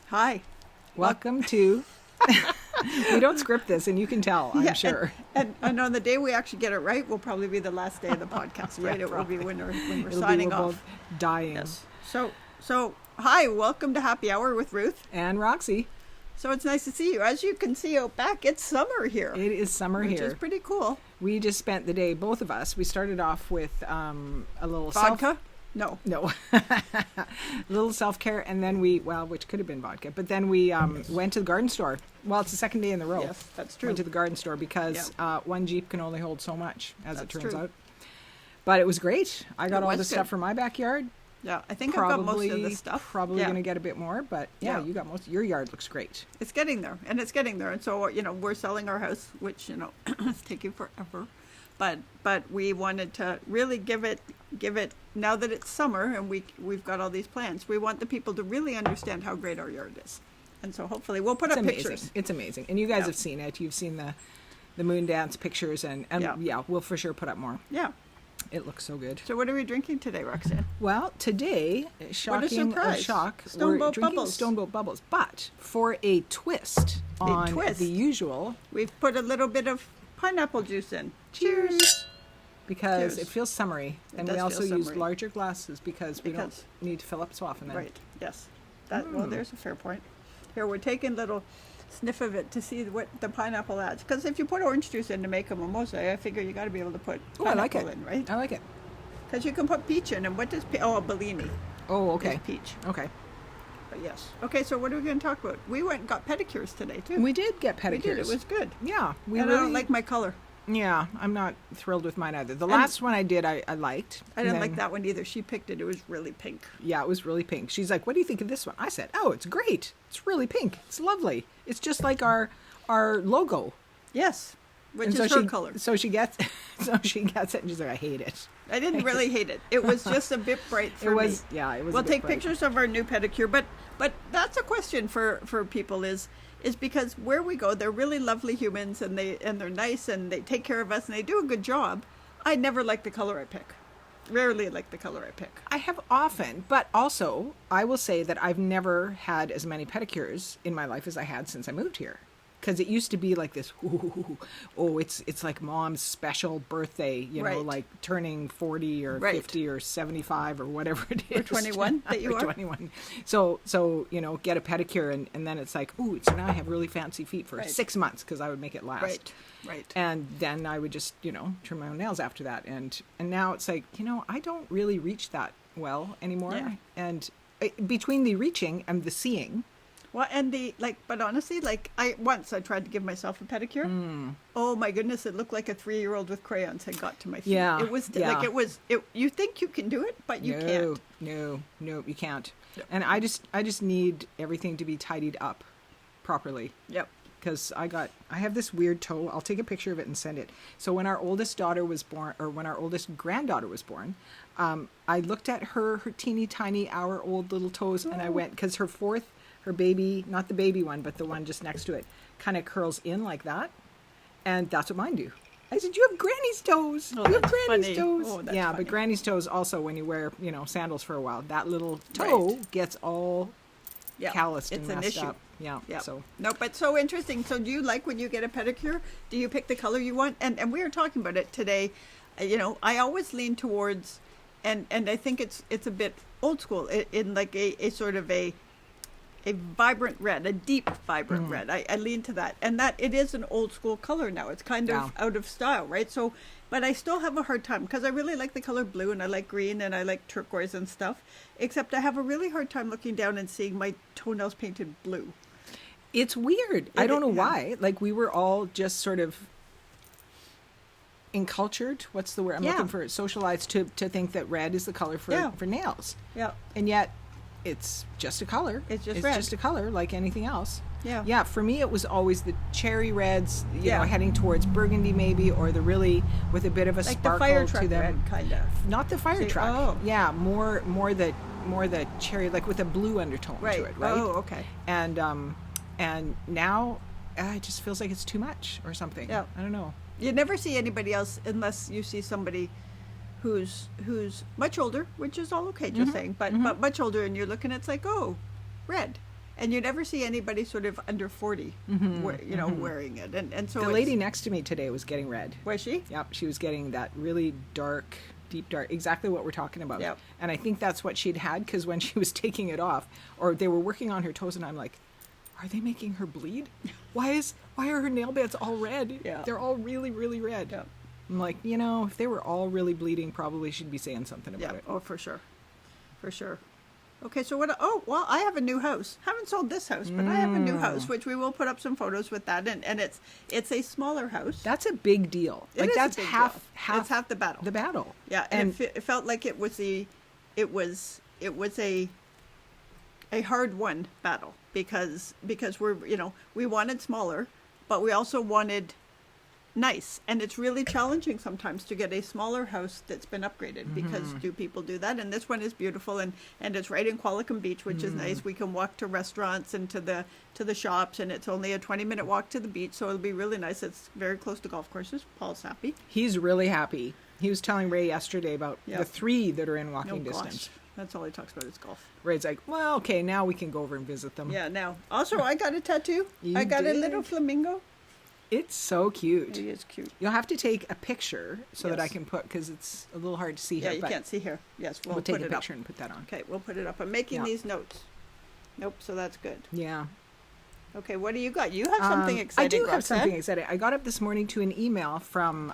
Hi. Welcome to... We don't script this, and you can tell, I'm sure. And on the day we actually get it right will probably be the last day of the podcast, right? Yeah, it will be when we're It'll signing be, off. both dying. Yes. So, hi, welcome to Happy Hour with Ruth. And Roxy. So it's nice to see you. As you can see out back, it's summer here. It is summer here. Which is pretty cool. We just spent the day, both of us, we started off with a little Vodka? No. a little self-care, and then which could have been vodka, but then we went to the garden store. Well, it's the second day in the row. Yes, that's true. Went to the garden store because one Jeep can only hold so much, as it turns true. out. But it was great. I got all the good. stuff for my backyard. Yeah, I think I've got most of the stuff. Probably going to get a bit more, but Yeah. you got most. Your yard looks great. It's getting there, and it's getting there. And so, we're selling our house, which, is taking forever. But we wanted to really give it, now that it's summer and we've got all these plans, we want the people to really understand how great our yard is. And so hopefully we'll put up pictures. It's amazing. And you guys have seen it. You've seen the moon dance pictures, and we'll for sure put up more. Yeah. It looks so good. So what are we drinking today, Roxanne? Well, today, shocking surprise. or shock, Stoneboat we're drinking Bubbles. Stoneboat Bubbles. But for a twist on the usual, we've put a little bit of pineapple juice in. Cheers! Because Cheers. it feels summery. And we does also feel use summery. larger glasses because we don't need to fill up so often then. Right, yes. Well, there's a fair point. Here, we're taking a little sniff of it to see what the pineapple adds. Because if you put orange juice in to make a mimosa, I figure you got to be able to put I like pineapple it. in, right? I like it. Because you can put peach in, and what does Bellini? Oh, okay. Is peach. Okay. But yes. Okay, so what are we going to talk about? We went and got pedicures today too. We did get pedicures. We did. It was good. Yeah. I don't like my color. Yeah, I'm not thrilled with mine either. The last one I did, I liked. I didn't like that one either. She picked it. It was really pink. Yeah, it was really pink. She's like, "What do you think of this one?" I said, "Oh, it's great. It's really pink. It's lovely. It's just like our logo." Yes, which And is her color. So she gets it, and she's like, "I hate it." I didn't really hate it. It was just a bit bright for me. Yeah, it was. We'll a bit take bright. pictures of our new pedicure, but that's a question for people is because where we go, they're really lovely humans and they're nice and they take care of us and they do a good job. I never like the color I pick. Rarely like the color I pick. I have often, but also I will say that I've never had as many pedicures in my life as I had since I moved here. Because it used to be like this, it's like mom's special birthday, Right. like turning 40 or Right. 50 or 75 or whatever it is. Or 21 that you Or are? 21. So get a pedicure and then it's like, so now I have really fancy feet for Right. 6 months because I would make it last. Right. And then I would just, trim my own nails after that. And now it's like, I don't really reach that well anymore. Yeah. And between the reaching and the seeing. Well, and but honestly, I tried to give myself a pedicure. Oh my goodness, it looked like a 3-year-old with crayons had got to my feet. Yeah. It was Yeah. you think you can do it, but you can't. No, you can't. No. And I just need everything to be tidied up properly. Yep. Because I have this weird toe. I'll take a picture of it and send it. So when our oldest daughter was born, or when our oldest granddaughter was born, I looked at her teeny tiny hour-old little toes, and I went, because her baby, not the baby one, but the one just next to it, kind of curls in like that. And that's what mine do. I said, "You have granny's toes. Oh, you have that's granny's funny. toes." Oh, that's yeah, funny. but granny's toes also, when you wear, sandals for a while, that little toe gets all calloused and It's an messed issue. up. Yeah. Yeah. So No, but so interesting. So do you like when you get a pedicure? Do you pick the color you want? And we were talking about it today. I always lean towards, and I think it's a bit old school in like a sort of a vibrant red, a deep vibrant red. I lean to that, and that it is an old school color now. It's kind of out of style, right? So, but I still have a hard time because I really like the color blue and I like green and I like turquoise and stuff. Except I have a really hard time looking down and seeing my toenails painted blue. it's weird. I don't know why. Like, we were all just sort of encultured. What's the word I'm looking for? Socialized to think that red is the color for nails. Yeah. And yet, it's just a color. It's just it's red. just a color like anything else. Yeah. Yeah, for me it was always the cherry reds, you know, heading towards burgundy maybe, or the really with a bit of a like sparkle the fire truck to them. red, kind of. Not the fire truck. Oh. Yeah, more the cherry, like with a blue undertone to it, right? Oh, okay. And now it just feels like it's too much or something. Yeah. I don't know. You never see anybody else unless you see somebody who's much older, which is all okay, just saying, but much older, and you're looking, it's like, oh, red. and you never see anybody sort of under 40, wearing it. And so The lady next to me today was getting red. was she? Yep, she was getting that really dark, deep dark, exactly what we're talking about. Yep. And I think that's what she'd had, because when she was taking it off, or they were working on her toes, and I'm like, are they making her bleed? Why are her nail beds all red? Yeah. They're all really, really red. Yep. I'm like, if they were all really bleeding, probably she'd be saying something about Yeah. it. Oh, for sure. For sure. Okay, so I have a new house. Haven't sold this house, but I have a new house, which we will put up some photos with that, and it's a smaller house. That's a big deal. It is That's a big half deal. It's half the battle. The battle. Yeah, and it felt like it was a hard-won battle because we wanted smaller, but we also wanted nice, and it's really challenging sometimes to get a smaller house that's been upgraded, because do people do that? And this one is beautiful, and it's right in Qualicum Beach, which is nice. We can walk to restaurants and to the shops, and it's only a 20-minute walk to the beach, so it'll be really nice. It's very close to golf courses. Paul's happy. He's really happy. He was telling Ray yesterday about Yeah. the 3 that are in walking Oh, gosh. distance. That's all he talks about is golf. Ray's like, well, okay, now we can go over and visit them. Yeah, now. Also, I got a tattoo. You I got a did? little flamingo. It's so cute. He is cute. You'll have to take a picture so that I Yes. can put, because it's a little hard to see Yeah, here. you but can't see here. Yes, we'll we'll take put a it up. picture and put that on. Okay, we'll put it up. I'm making Yeah. these notes. Nope, so that's good. Yeah. Okay, what do you got? You have something exciting, I do have Roxanne. something exciting. I got up this morning to an email from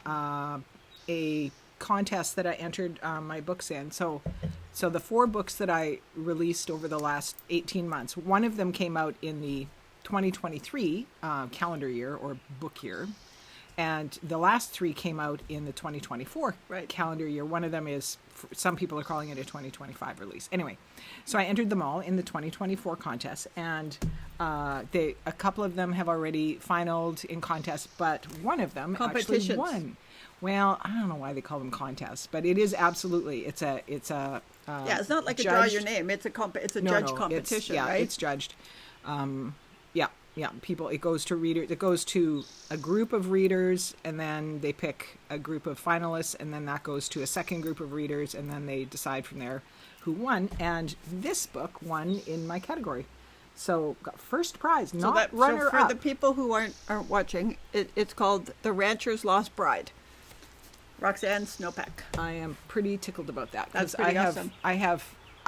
a contest that I entered my books in. So the 4 books that I released over the last 18 months, one of them came out in the 2023 calendar year or book year. And the last 3 came out in the 2024 Right. calendar year. One of them is, some people are calling it a 2025 release. Anyway, so I entered them all in the 2024 contest, and a couple of them have already finaled in contests, but one of them actually Competitions. won. Well, I don't know why they call them contests, but it is absolutely, it's a Yeah, it's not like a draw judged- your name. It's a no, judge no, competition, it's, right? it's judged. Yeah, people. It goes to readers. It goes to a group of readers, and then they pick a group of finalists, and then that goes to a second group of readers, and then they decide from there who won. And this book won in my category, so got first prize, not runner so for up. the people who aren't watching, it's called The Rancher's Lost Bride. Roxanne Snowpack. I am pretty tickled about that, That's because pretty awesome. I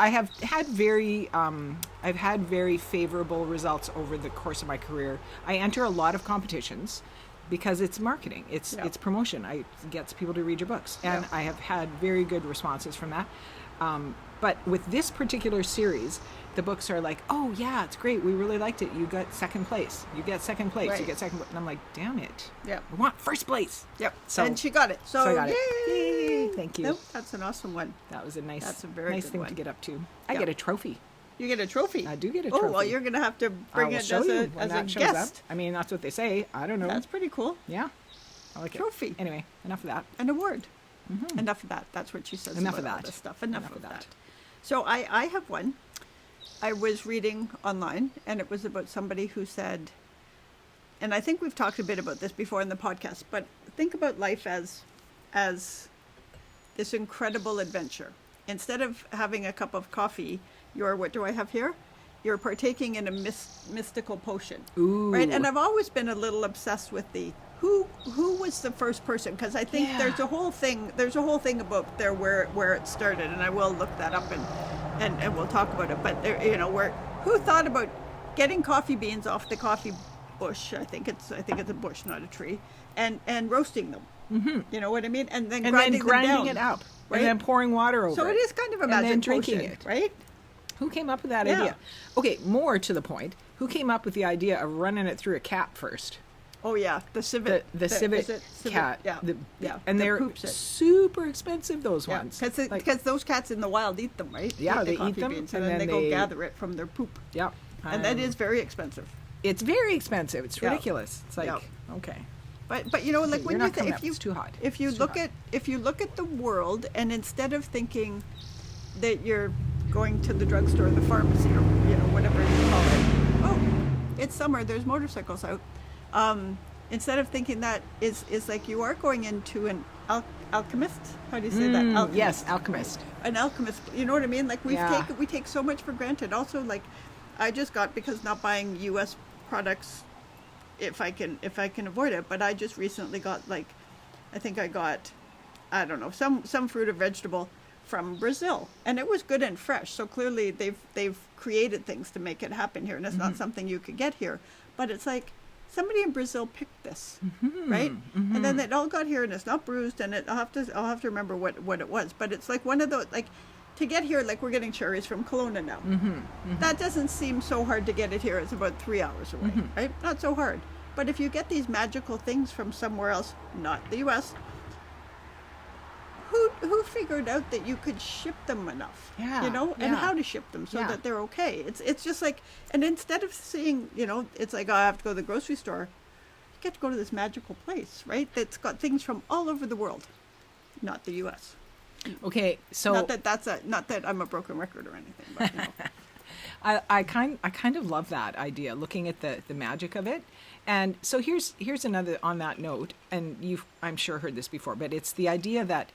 have had very I've had very favorable results over the course of my career. I enter a lot of competitions because it's marketing, it's promotion. It gets people to read your books, and I have had very good responses from that. But with this particular series, the books are like, oh yeah, it's great, we really liked it. You got second place. You get second place. Right. You get second place. And I'm like, damn it. Yeah. I want first place. Yep. So- and she got it. So, I got it. yay! Yay, thank you. Nope, that's an awesome one. That was a nice, That's a very nice good thing one. to get up to. I Yeah. get a trophy. You get a trophy. I do get a Oh, trophy. well, you're going to have to bring I will it show as you a, when as a that shows guest. up. I mean, that's what they say. I don't know. That's pretty cool. Yeah, I like Trophy. it. Anyway, enough of that. An award. Enough of that. That's what she says. Enough about of all that. this stuff. Enough of that. So I have one. I was reading online, and it was about somebody who said, and I think we've talked a bit about this before in the podcast, but think about life as this incredible adventure. Instead of having a cup of coffee, what do I have here? You're partaking in a mystical potion. Ooh. Right? And I've always been a little obsessed with who was the first person, because I think there's a whole thing about there where it started, and I will look that up and we'll talk about it. But there, who thought about getting coffee beans off the coffee bush? I think it's a bush, not a tree, and roasting them. Mm-hmm. You know what I mean? And then grinding them down, it up, right? and then pouring water over So it is kind of a magic and then drinking potion, it. right? Who came up with that Yeah. idea? Okay, more to the point, who came up with the idea of running it through a cat first? Oh yeah, the civet. The civet is it cat. Yeah, And that they're poops it. super expensive, those Yeah, ones. because those cats in the wild eat them, right? Yeah, the they eat coffee them, beans, and and then then they go they- gather it from their poop, Yep. and that is very expensive. It's very expensive. It's Yeah. ridiculous. It's like, Yeah. okay. But like You're when not you coming if up. you It's too hot. if you It's too look hot. at the world, and instead of thinking that you're going to the drugstore, the pharmacy, or whatever you call it. Oh, it's summer. There's motorcycles out. Instead of thinking that is like you are going into an alchemist. How do you say that? Alchemist. Yes, alchemist. An alchemist. You know what I mean? Like we Yeah. take so much for granted. Also, like I just got, because not buying U.S. products if I can avoid it. But I just recently got, like, I think I got, I don't know, some fruit or vegetable from Brazil, and it was good and fresh. So clearly they've created things to make it happen here, and it's not something you could get here. But it's like somebody in Brazil picked this, right? And then it all got here, and it's not bruised, and I'll have to remember what it was. But it's like one of those, like, to get here, like we're getting cherries from Kelowna now. That doesn't seem so hard to get it here. It's about 3 hours away, right? Not so hard. But if you get these magical things from somewhere else, not the U.S., who figured out that you could ship them enough, and how to ship them so that they're okay? It's just like, and instead of seeing, it's like, oh, I have to go to the grocery store, you get to go to this magical place, right? That's got things from all over the world, not the U.S. Okay, so not that I'm a broken record or anything, but I kind of love that idea, looking at the magic of it. And so here's another on that note, and you've, I'm sure, heard this before, but it's the idea that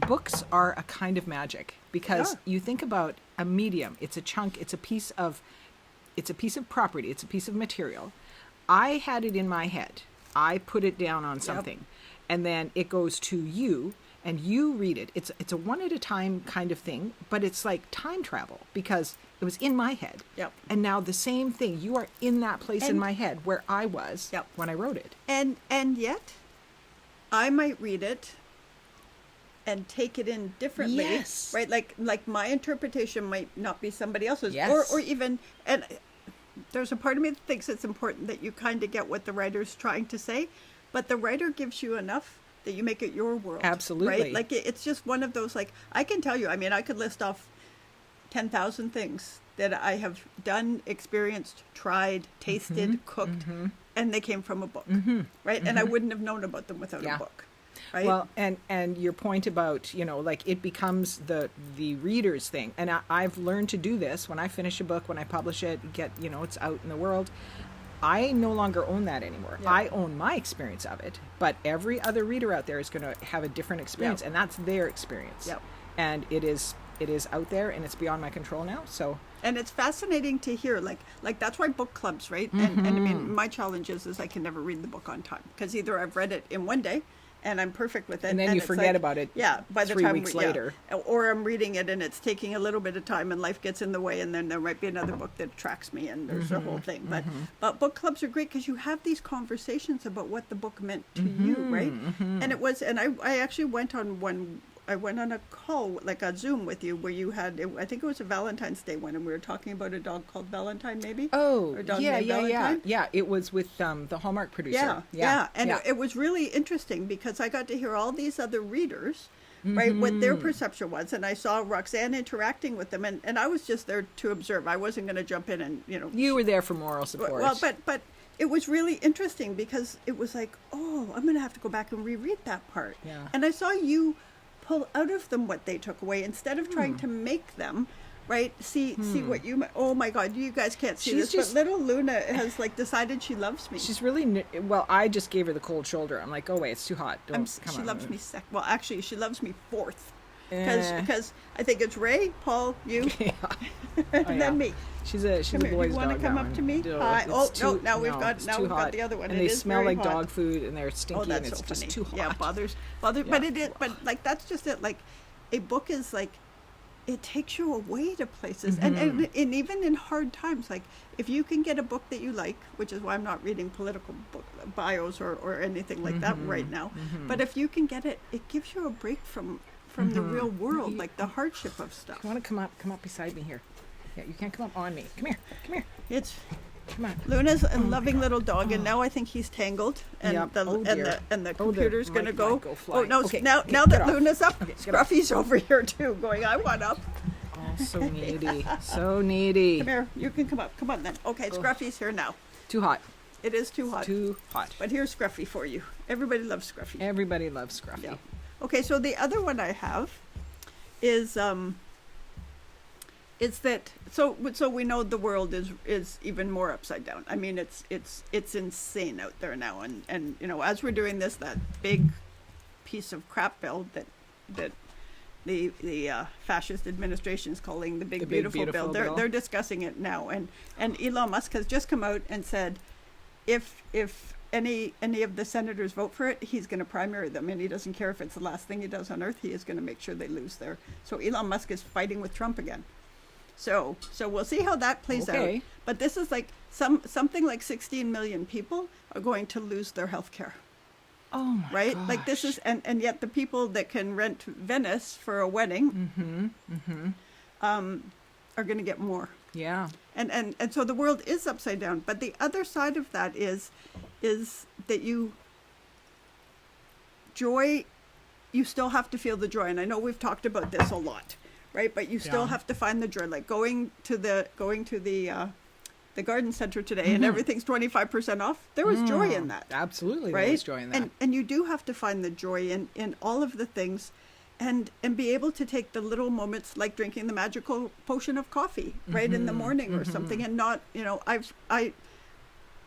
books are a kind of magic, because you think about a medium, it's a chunk, it's a piece of property, it's a piece of material. I had it in my head, I put it down on something, and then it goes to you, and you read it. It's a one at a time kind of thing, but it's like time travel, because it was in my head. And now the same thing, you are in that place in my head where I was when I wrote it. And yet I might read it and take it in differently, right? Like my interpretation might not be somebody else's, or even, and there's a part of me that thinks it's important that you kind of get what the writer's trying to say, but the writer gives you enough that you make it your world. Absolutely. Right? Like it's just one of those, like, I can tell you, I mean, I could list off 10,000 things that I have done, experienced, tried, tasted, cooked, and they came from a book, right? And I wouldn't have known about them without a book. Right? Well, and your point about, like, it becomes the reader's thing. And I've learned to do this when I finish a book, when I publish it, it's out in the world. I no longer own that anymore. I own my experience of it, but every other reader out there is going to have a different experience, and that's their experience. And it is out there, and it's beyond my control now. So, and it's fascinating to hear, like that's why book clubs, right? And I mean, my challenge is I can never read the book on time, because either I've read it in one day and I'm perfect with it, and then you forget about it. By the 3 time weeks later, or I'm reading it and it's taking a little bit of time and life gets in the way, and then there might be another book that attracts me, and there's a whole thing. But book clubs are great because you have these conversations about what the book meant to you, right? And it was, and I actually went on one. I went on a call, like a Zoom with you, where you had, I think it was a Valentine's Day one, and we were talking about a dog called Valentine, maybe? Oh, or a dog named Valentine? Yeah, it was with the Hallmark producer. It was really interesting because I got to hear all these other readers, right, what their perception was, and I saw Roxanne interacting with them, and I was just there to observe. I wasn't going to jump in and, You were there for moral support. Well, but it was really interesting because it was like, oh, I'm going to have to go back and reread that part. And I saw you pull out of them what they took away, instead of trying to make them, right, see what you, oh my God, you guys can't see this, but little Luna has, like, decided she loves me. She's really, well, I just gave her the cold shoulder. I'm like, oh wait, it's too hot. She loves me well, actually, she loves me fourth, because I think it's Ray, Paul, you, and then me. She's a boy's dog. You want to come up to me? Hi. Now we've got the other one. And they smell like dog food, and they're stinky, and it's just too hot. Yeah, bothers. But it is. But like, that's just it. Like, a book is like, it takes you away to places, and even in hard times, like, if you can get a book that you like, which is why I'm not reading political book bios or anything like that right now. But if you can get it, it gives you a break from the real world, like the hardship of stuff. You want to come up beside me here? Yeah, you can't come up on me. Come here. Come on. Luna's a loving little dog, and now I think he's tangled, and the computer's going to go. Oh no! Okay, now that Luna's up, Scruffy's over here too, going, I want up. Oh, so needy, so needy. Come here. You can come up. Come on then. Okay, Scruffy's here now. Too hot. It is too hot. Too hot. But here's Scruffy for you. Everybody loves Scruffy. Everybody loves Scruffy. Yeah. Okay, so the other one I have is it's that so we know the world is even more upside down. I mean, it's insane out there now, and as we're doing this, that big piece of crap bill that the fascist administration is calling the big, The Big beautiful, Beautiful bill. Bill. They're discussing it now, and Elon Musk has just come out and said if any of the senators vote for it, he's going to primary them, and he doesn't care if it's the last thing he does on earth. He is going to make sure they lose there. So Elon Musk is fighting with Trump again. So we'll see how that plays Okay. out. But this is like something like 16 million people are going to lose their health care. Oh my Right? Like this gosh. is, and yet the people that can rent Venice for a wedding are going to get more. Yeah. And so the world is upside down. But the other side of that is that you still have to feel the joy. And I know we've talked about this a lot, right? But you still Yeah. have to find the joy. Like going to the garden center today and everything's 25% off. There was joy in that. Absolutely. Right? There was joy in that. And you do have to find the joy in all of the things and be able to take the little moments like drinking the magical potion of coffee right in the morning or something, and not,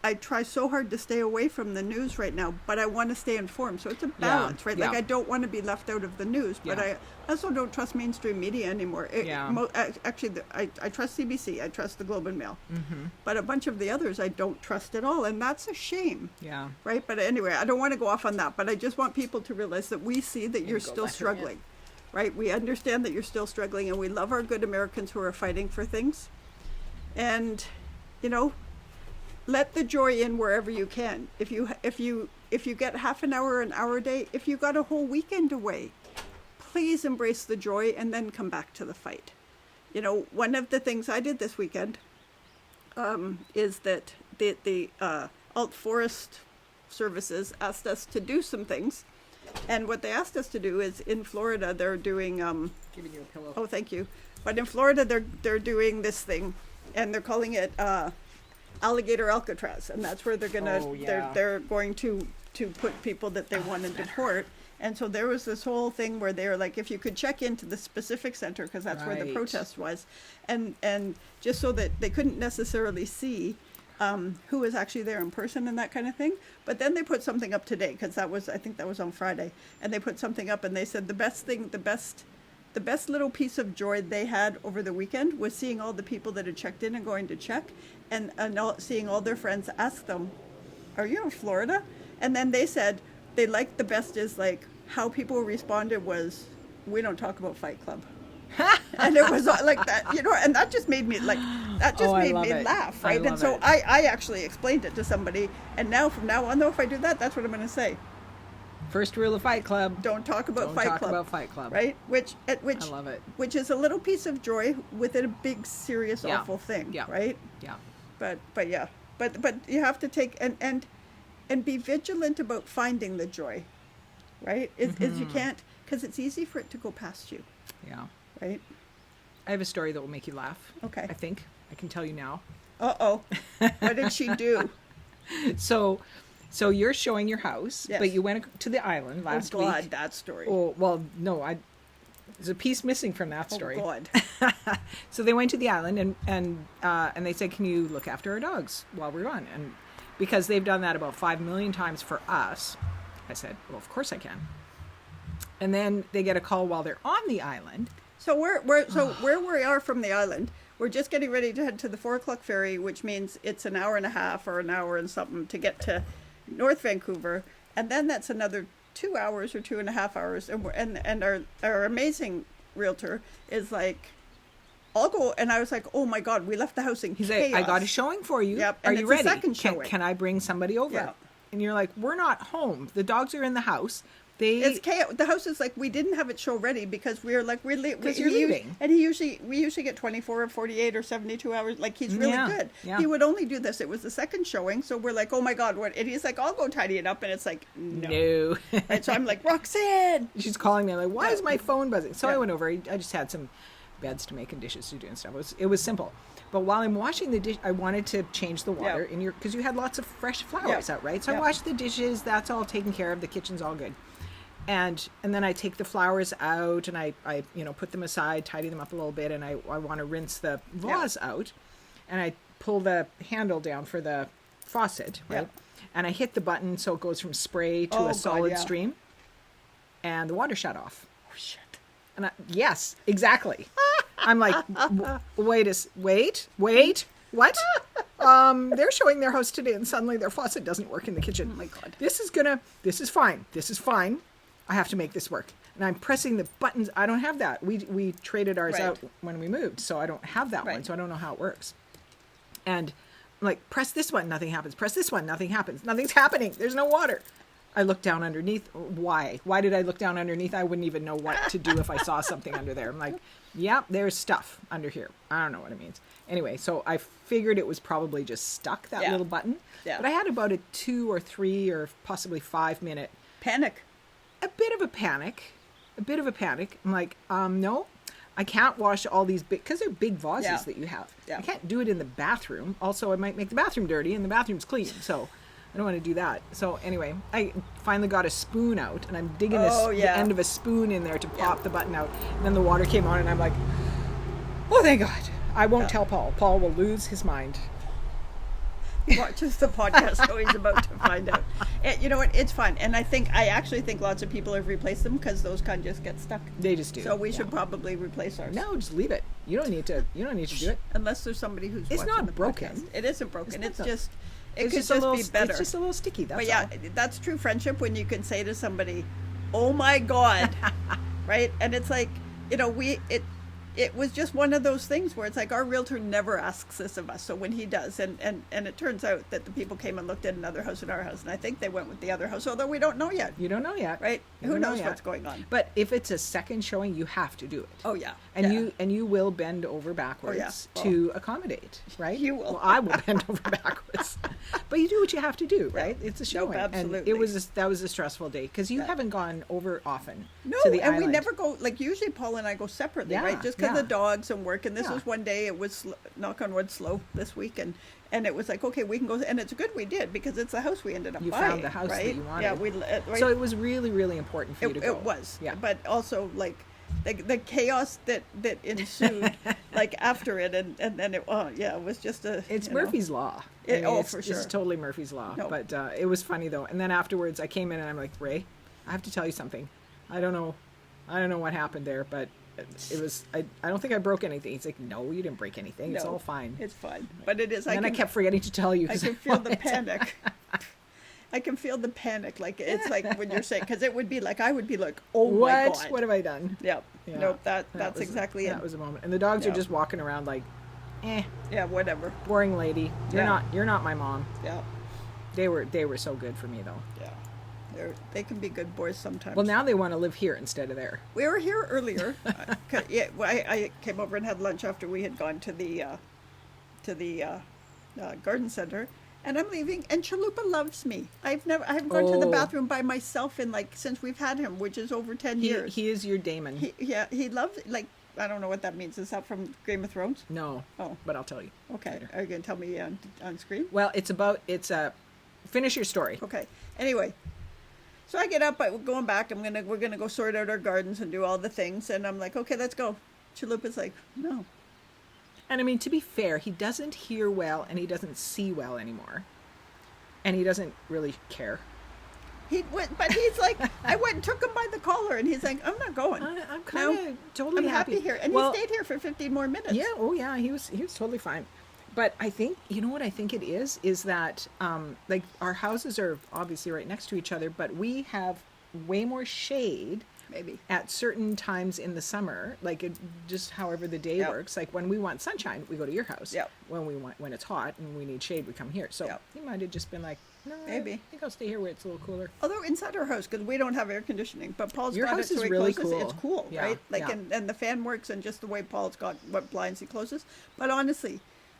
I try so hard to stay away from the news right now, but I want to stay informed. So it's a balance, right? Like yeah. I don't want to be left out of the news, but Yeah. I also don't trust mainstream media anymore. Yeah. Actually, I trust CBC, I trust the Globe and Mail, but a bunch of the others I don't trust at all, and that's a shame. Yeah. Right? But anyway, I don't want to go off on that, but I just want people to realize that we see that you're go still back struggling, right? We understand that you're still struggling, and we love our good Americans who are fighting for things. And, let the joy in wherever you can. If you get half an hour a day, if you got a whole weekend away, please embrace the joy and then come back to the fight. One of the things I did this weekend is that the Alt Forest Services asked us to do some things. And what they asked us to do is in Florida, they're doing, Giving you a pillow. oh, thank you. But in Florida, they're doing this thing, and they're calling it alligator Alcatraz, and that's where they're gonna Oh, yeah. they're going to put people that they want to deport. And so there was this whole thing where they were like, if you could check into the specific center, because that's where the Right. protest was, and just so that they couldn't necessarily see who was actually there in person and that kind of thing. But then they put something up today, because I think that was on Friday, and they put something up and they said the best little piece of joy they had over the weekend was seeing all the people that had checked in and going to check, and seeing all their friends ask them, are you in Florida? And then they said they liked the best is like how people responded was, we don't talk about Fight Club. And it was like that, and that just made me laugh, right? And so I actually explained it to somebody, and now from now on, though, if I do that, that's what I'm going to say. First rule of Fight Club. Don't talk about Don't Fight talk Club. about Fight Club. Right? Which I love it. Which is a little piece of joy within a big, serious, Yeah. awful thing. Yeah. Right? Yeah. But yeah. But you have to take and be vigilant about finding the joy. Right? Is you can't, because it's easy for it to go past you. Yeah. Right? I have a story that will make you laugh. Okay. I think I can tell you now. Uh-oh. What did she do? So you're showing your house, Yes. but you went to the island last Oh, God, week. that story. Oh, well, no, there's a piece missing from that Oh, story. God. So they went to the island and they said, can you look after our dogs while we're gone? And because they've done that about 5 million times for us, I said, well, of course I can. And then they get a call while they're on the island. So where we are from the island, we're just getting ready to head to the 4:00 ferry, which means it's an hour and a half or an hour and something to get to North Vancouver, and then that's another 2 hours or 2.5 hours, and our amazing realtor is like, I'll go, and I was like, oh my God, we left the house in He's chaos. like, I got a showing for you. Yep, Are and you it's a ready? second showing. Can I bring somebody over? Yeah. And you're like, we're not home. The dogs are in the house. It's chaos. The house is like, we didn't have it show ready because we were like, we're late. Because you're leaving. And we usually get 24 or 48 or 72 hours. Like, he's really good. Yeah. He would only do this. It was the second showing. So we're like, oh my God, what? And he's like, I'll go tidy it up. And it's like, no. And so I'm like, Roxanne. She's calling me. I'm like, why Yeah. is my phone buzzing? So Yeah. I went over. I just had some beds to make and dishes to do and stuff. It was simple. But while I'm washing the dish, I wanted to change the water in your, because you had lots of fresh flowers out, right? So I washed the dishes. That's all taken care of. The kitchen's all good. And then I take the flowers out and I put them aside, tidy them up a little bit, and I want to rinse the vase out, and I pull the handle down for the faucet, right? And I hit the button so it goes from spray to a solid stream, and the water shut off. Oh, shit. And yes, exactly. I'm like, wait, what? They're showing their house today, and suddenly their faucet doesn't work in the kitchen. Oh my God. This is fine. I have to make this work. And I'm pressing the buttons. I don't have that. We traded ours Right. out when we moved, so I don't have that one, Right. so I don't know how it works. And I'm like, press this one, nothing happens. Press this one, nothing happens. Nothing's happening. There's no water. I look down underneath. Why? Why did I look down underneath? I wouldn't even know what to do if I saw something under there. I'm like, yeah, there's stuff under here. I don't know what it means. Anyway, so I figured it was probably just stuck, that Yeah. little button. Yeah. But I had about a 2 or 3 or possibly 5 minute, Panic. a bit of a panic. I'm like, no, I can't wash all these big, because they're big vases Yeah. that you have. Yeah. I can't do it in the bathroom. Also, I might make the bathroom dirty, and the bathroom's clean, so I don't want to do that. So anyway, I finally got a spoon out, and I'm digging Oh, the yeah. end of a spoon in there to pop Yeah. the button out. And then the water came on, and I'm like, oh, thank God. I won't tell Paul. Paul will lose his mind. He watches the podcast, so he's about to find out. You know what? It's fun, and I actually think lots of people have replaced them because those kind just get stuck. They just do. So we Yeah. should probably replace ours. No, just leave it. You don't need to do it. Unless there's somebody who's It's watching not the broken. podcast. It isn't broken. It's not- just it It's could just a just little, be better. It's just a little sticky. That's But yeah, all. that's true friendship when you can say to somebody, "Oh my God," right? And it's like, you know, it was just one of those things where it's like our realtor never asks this of us. So when he does, and it turns out that the people came and looked at another house and our house, and I think they went with the other house, although we don't know yet, You don't know yet, right? You Who don't know knows yet. what's going on? But if it's a second showing, you have to do it. Oh yeah, And yeah. you will bend over backwards Well, to accommodate, right? you will. Well, I will bend over backwards. But you do what you have to do, right? It's a Nope, showing. And absolutely. that was a stressful day because you haven't gone over often No, to the and we island. never go, like usually Paul and I go separately, Yeah, right? Just because yeah. the dogs and work. And this Yeah. was one day, it was, knock on wood, slow this week. And it was like, okay, we can go. And it's good we did because it's the house we ended up You buying. found the house that right? you wanted. Yeah, right? So it was really, really important for you to go. It was. Yeah. But also, like, the chaos that ensued, like, after it. And then it was just a. It's you know, Murphy's Law. for sure. It's totally Murphy's Law. No. But it was funny though. And then afterwards, I came in and I'm like, Ray, I have to tell you something. I don't know what happened there, but it was. I don't think I broke anything. He's like, no, you didn't break anything. It's No, all fine. It's fine. But it is. And then I kept forgetting to tell you. I 'cause can feel the wanted to- panic. I can feel the panic. Like it's like when you're saying, because it would be like I would be like, oh my God. What have I done? Yep. Yeah, Nope. That's was- exactly That it. was a moment. And the dogs are Yeah. just walking around like, Yeah. Whatever. boring lady. Yeah. You're not my mom. Yeah. They were so good for me though. Yeah. They can be good boys sometimes. Well, now they want to live here instead of there. we were here earlier. I came over and had lunch after we had gone to the garden center. And I'm leaving, and Chalupa loves me. I haven't gone to the Oh. bathroom by myself in since we've had him, which is over 10 years. He is your Damon. He loves, like, I don't know what that means. Is that from Game of Thrones? No. Oh. But I'll tell you. Okay. later. Are you going to tell me on screen? Well, finish your story. Okay. Anyway, so I get up, we're going back. We're gonna go sort out our gardens and do all the things. And I'm like, okay, let's go. Chalupa's like, no. And I mean, to be fair, he doesn't hear well and he doesn't see well anymore. And he doesn't really care. He went, but he's like, I went and took him by the collar, and he's like, I'm not going. I'm kind of totally I'm happy here, and Well, he stayed here for 15 more minutes. Yeah, oh yeah, he was totally fine. But I think, you know what I think it is that, like, our houses are obviously right next to each other, but we have way more shade Maybe. at certain times in the summer, like just however the day Yep. works. Like when we want sunshine, we go to your house. Yep. When it's hot and we need shade, we come here. So Yep. he might have just been like, no, Maybe. I think I'll stay here where it's a little cooler. Although inside our house, because we don't have air conditioning, but Paul's Your got house it is so he really closes. cool. It's cool, Yeah, right? Like, yeah. and the fan works, and just the way Paul's got what blinds he closes. But honestly,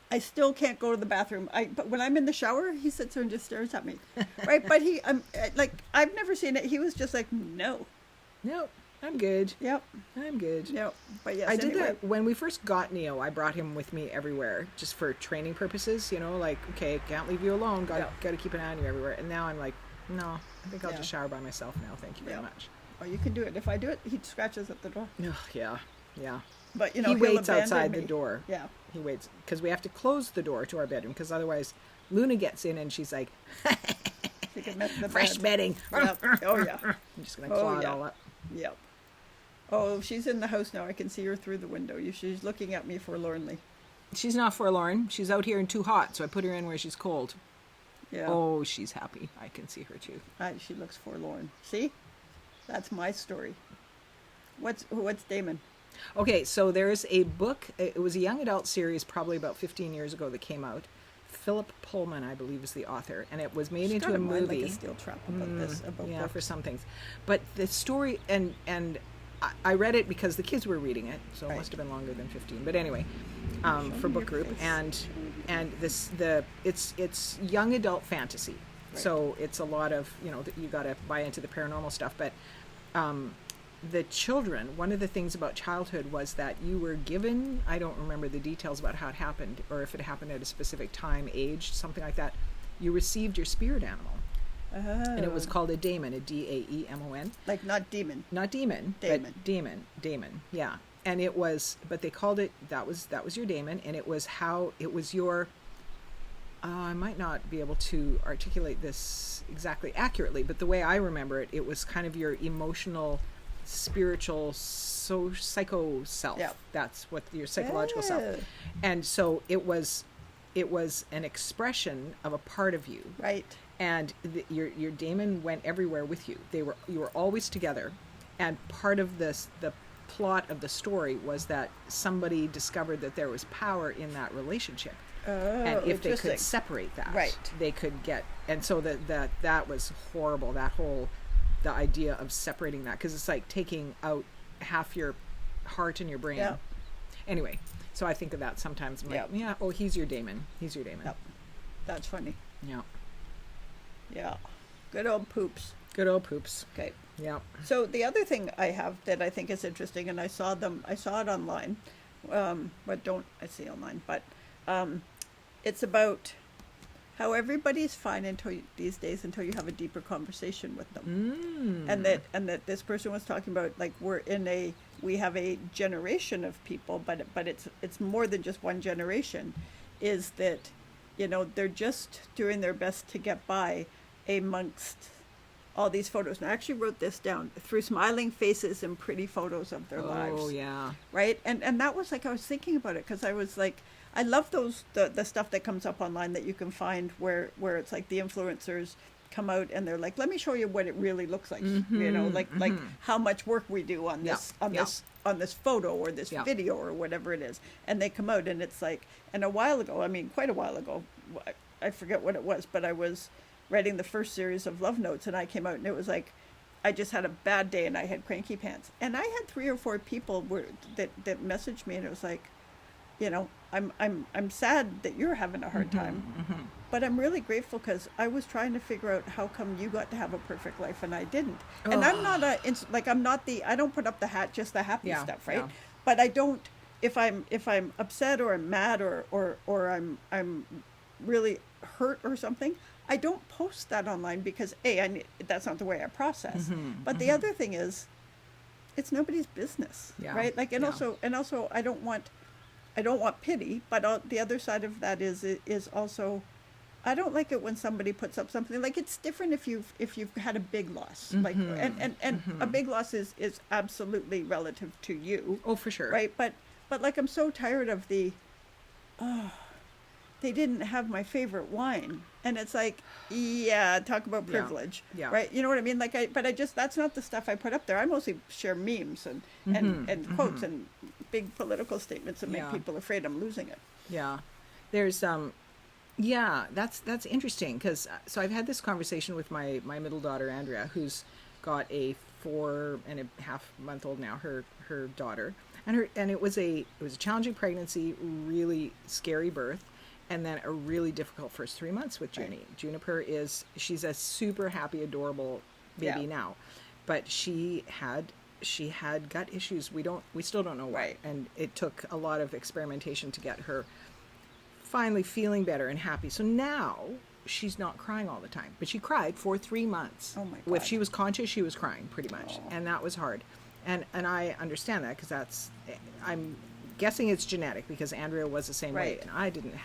I still can't go to the bathroom. But when I'm in the shower, he sits there and just stares at me, right? But like, I've never seen it. He was just like, no. No, I'm good. Yep. I'm good. Yep. But yes, I did anyway. that when we first got Neo. I brought him with me everywhere just for training purposes. You know, like, okay, can't leave you alone. Got to keep an eye on you everywhere. And now I'm like, no, I think I'll Yeah. just shower by myself now. Thank you very Yeah. much. Well, you can do it. If I do it, he scratches at the door. Ugh, yeah. But you know, He he'll waits abandon outside me. the door. Yeah. He waits because we have to close the door to our bedroom because otherwise Luna gets in and she's like, She can mess the fresh bed. bedding. Yep. Oh yeah. I'm just going to claw it yeah. all up. Yep. Oh, she's in the house now. I can see her through the window. She's looking at me forlornly. She's not forlorn. She's out here and too hot, so I put her in where she's cold. Yeah. Oh, she's happy. I can see her too. She looks forlorn. See? That's my story. What's Damon? Okay, so there's a book. It was a young adult series probably about 15 years ago that came out. Philip Pullman, I believe, is the author, and it was made into a movie. Like a steel trap about this. Yeah, books. for some things. But the story, and I read it because the kids were reading it, so it must have been longer than 15. But anyway, for book group, and it's young adult fantasy, so it's a lot of you got to buy into the paranormal stuff. But the children, one of the things about childhood was that you were given, I don't remember the details about how it happened, or if it happened at a specific time, age, something like that. You received your spirit animal. And it was called a daemon, a Daemon. Like not demon. Not demon, Daemon. but daemon, yeah. And it was, but they called it, that was your daemon, and it was your, I might not be able to articulate this exactly accurately, but the way I remember it, it was kind of your emotional, spiritual, psycho self. Yeah. That's what your psychological self. And so it was an expression of a part of you. Right. And your daemon went everywhere with you. You were always together, and part of the plot of the story was that somebody discovered that there was power in that relationship, and if they could separate that, they could get. And so that was horrible. The idea of separating that, because it's like taking out half your heart and your brain. Yeah. Anyway, so I think of that sometimes. I'm like, yeah. Oh, he's your daemon. He's your daemon. Yep. That's funny. Yeah. Yeah. Good old poops. Good old poops. Okay. Yeah. So the other thing I have that I think is interesting, and I saw it online, but don't I see online, but it's about how everybody's fine these days until you have a deeper conversation with them. And that this person was talking about, like, we have a generation of people, but it's more than just one generation, is that, they're just doing their best to get by amongst all these photos. And I actually wrote this down, through smiling faces and pretty photos of their lives. Oh, yeah. Right? And that was like, I was thinking about it, because I was like, I love the stuff that comes up online that you can find where it's like the influencers come out and they're like, let me show you what it really looks like. Like how much work we do on this on this photo or this video or whatever it is. And they come out and it's like, and quite a while ago, I forget what it was, but I was writing the first series of Love Notes, and I came out and it was like, I just had a bad day and I had cranky pants. And I had 3 or 4 people that messaged me, and it was like, I'm sad that you're having a hard time, but I'm really grateful, because I was trying to figure out how come you got to have a perfect life and I didn't. And I'm not I don't put up just the happy stuff, right? Yeah. But I don't, if I'm upset or I'm mad or I'm really hurt or something, I don't post that online, because that's not the way I process. But the other thing is, it's nobody's business, right? Like, and also I don't want pity, but the other side of that is also, I don't like it when somebody puts up something, like, it's different if you've had a big loss, like, and a big loss is absolutely relative to you. Oh, for sure. Right. But like, I'm so tired of they didn't have my favorite wine, and it's like, talk about privilege, right? You know what I mean? Like, that's not the stuff I put up there. I mostly share memes and quotes and big political statements that make people afraid I'm losing it. Yeah, there's that's interesting, because so I've had this conversation with my middle daughter Andrea, who's got a 4.5-month-old now, her daughter, and it was a challenging pregnancy, really scary birth. And then a really difficult first 3 months with Junie. Right. Juniper she's a super happy, adorable baby now, but she had gut issues. We still don't know why. Right. And it took a lot of experimentation to get her finally feeling better and happy. So now she's not crying all the time, but she cried for 3 months. Oh my God. If she was conscious, she was crying pretty much. And that was hard. And I understand that, because I'm guessing it's genetic, because Andrea was the same way, and I didn't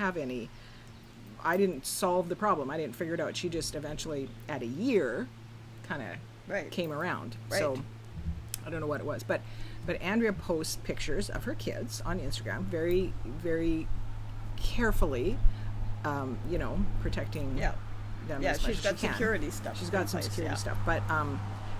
solve the problem. I didn't figure it out. She just eventually, at a year, kind of came around. Right. So I don't know what it was, but But Andrea posts pictures of her kids on Instagram, very, very carefully, protecting Yeah. them Yeah, as much she's as got she can. security stuff. She's got in some place, security yeah. stuff,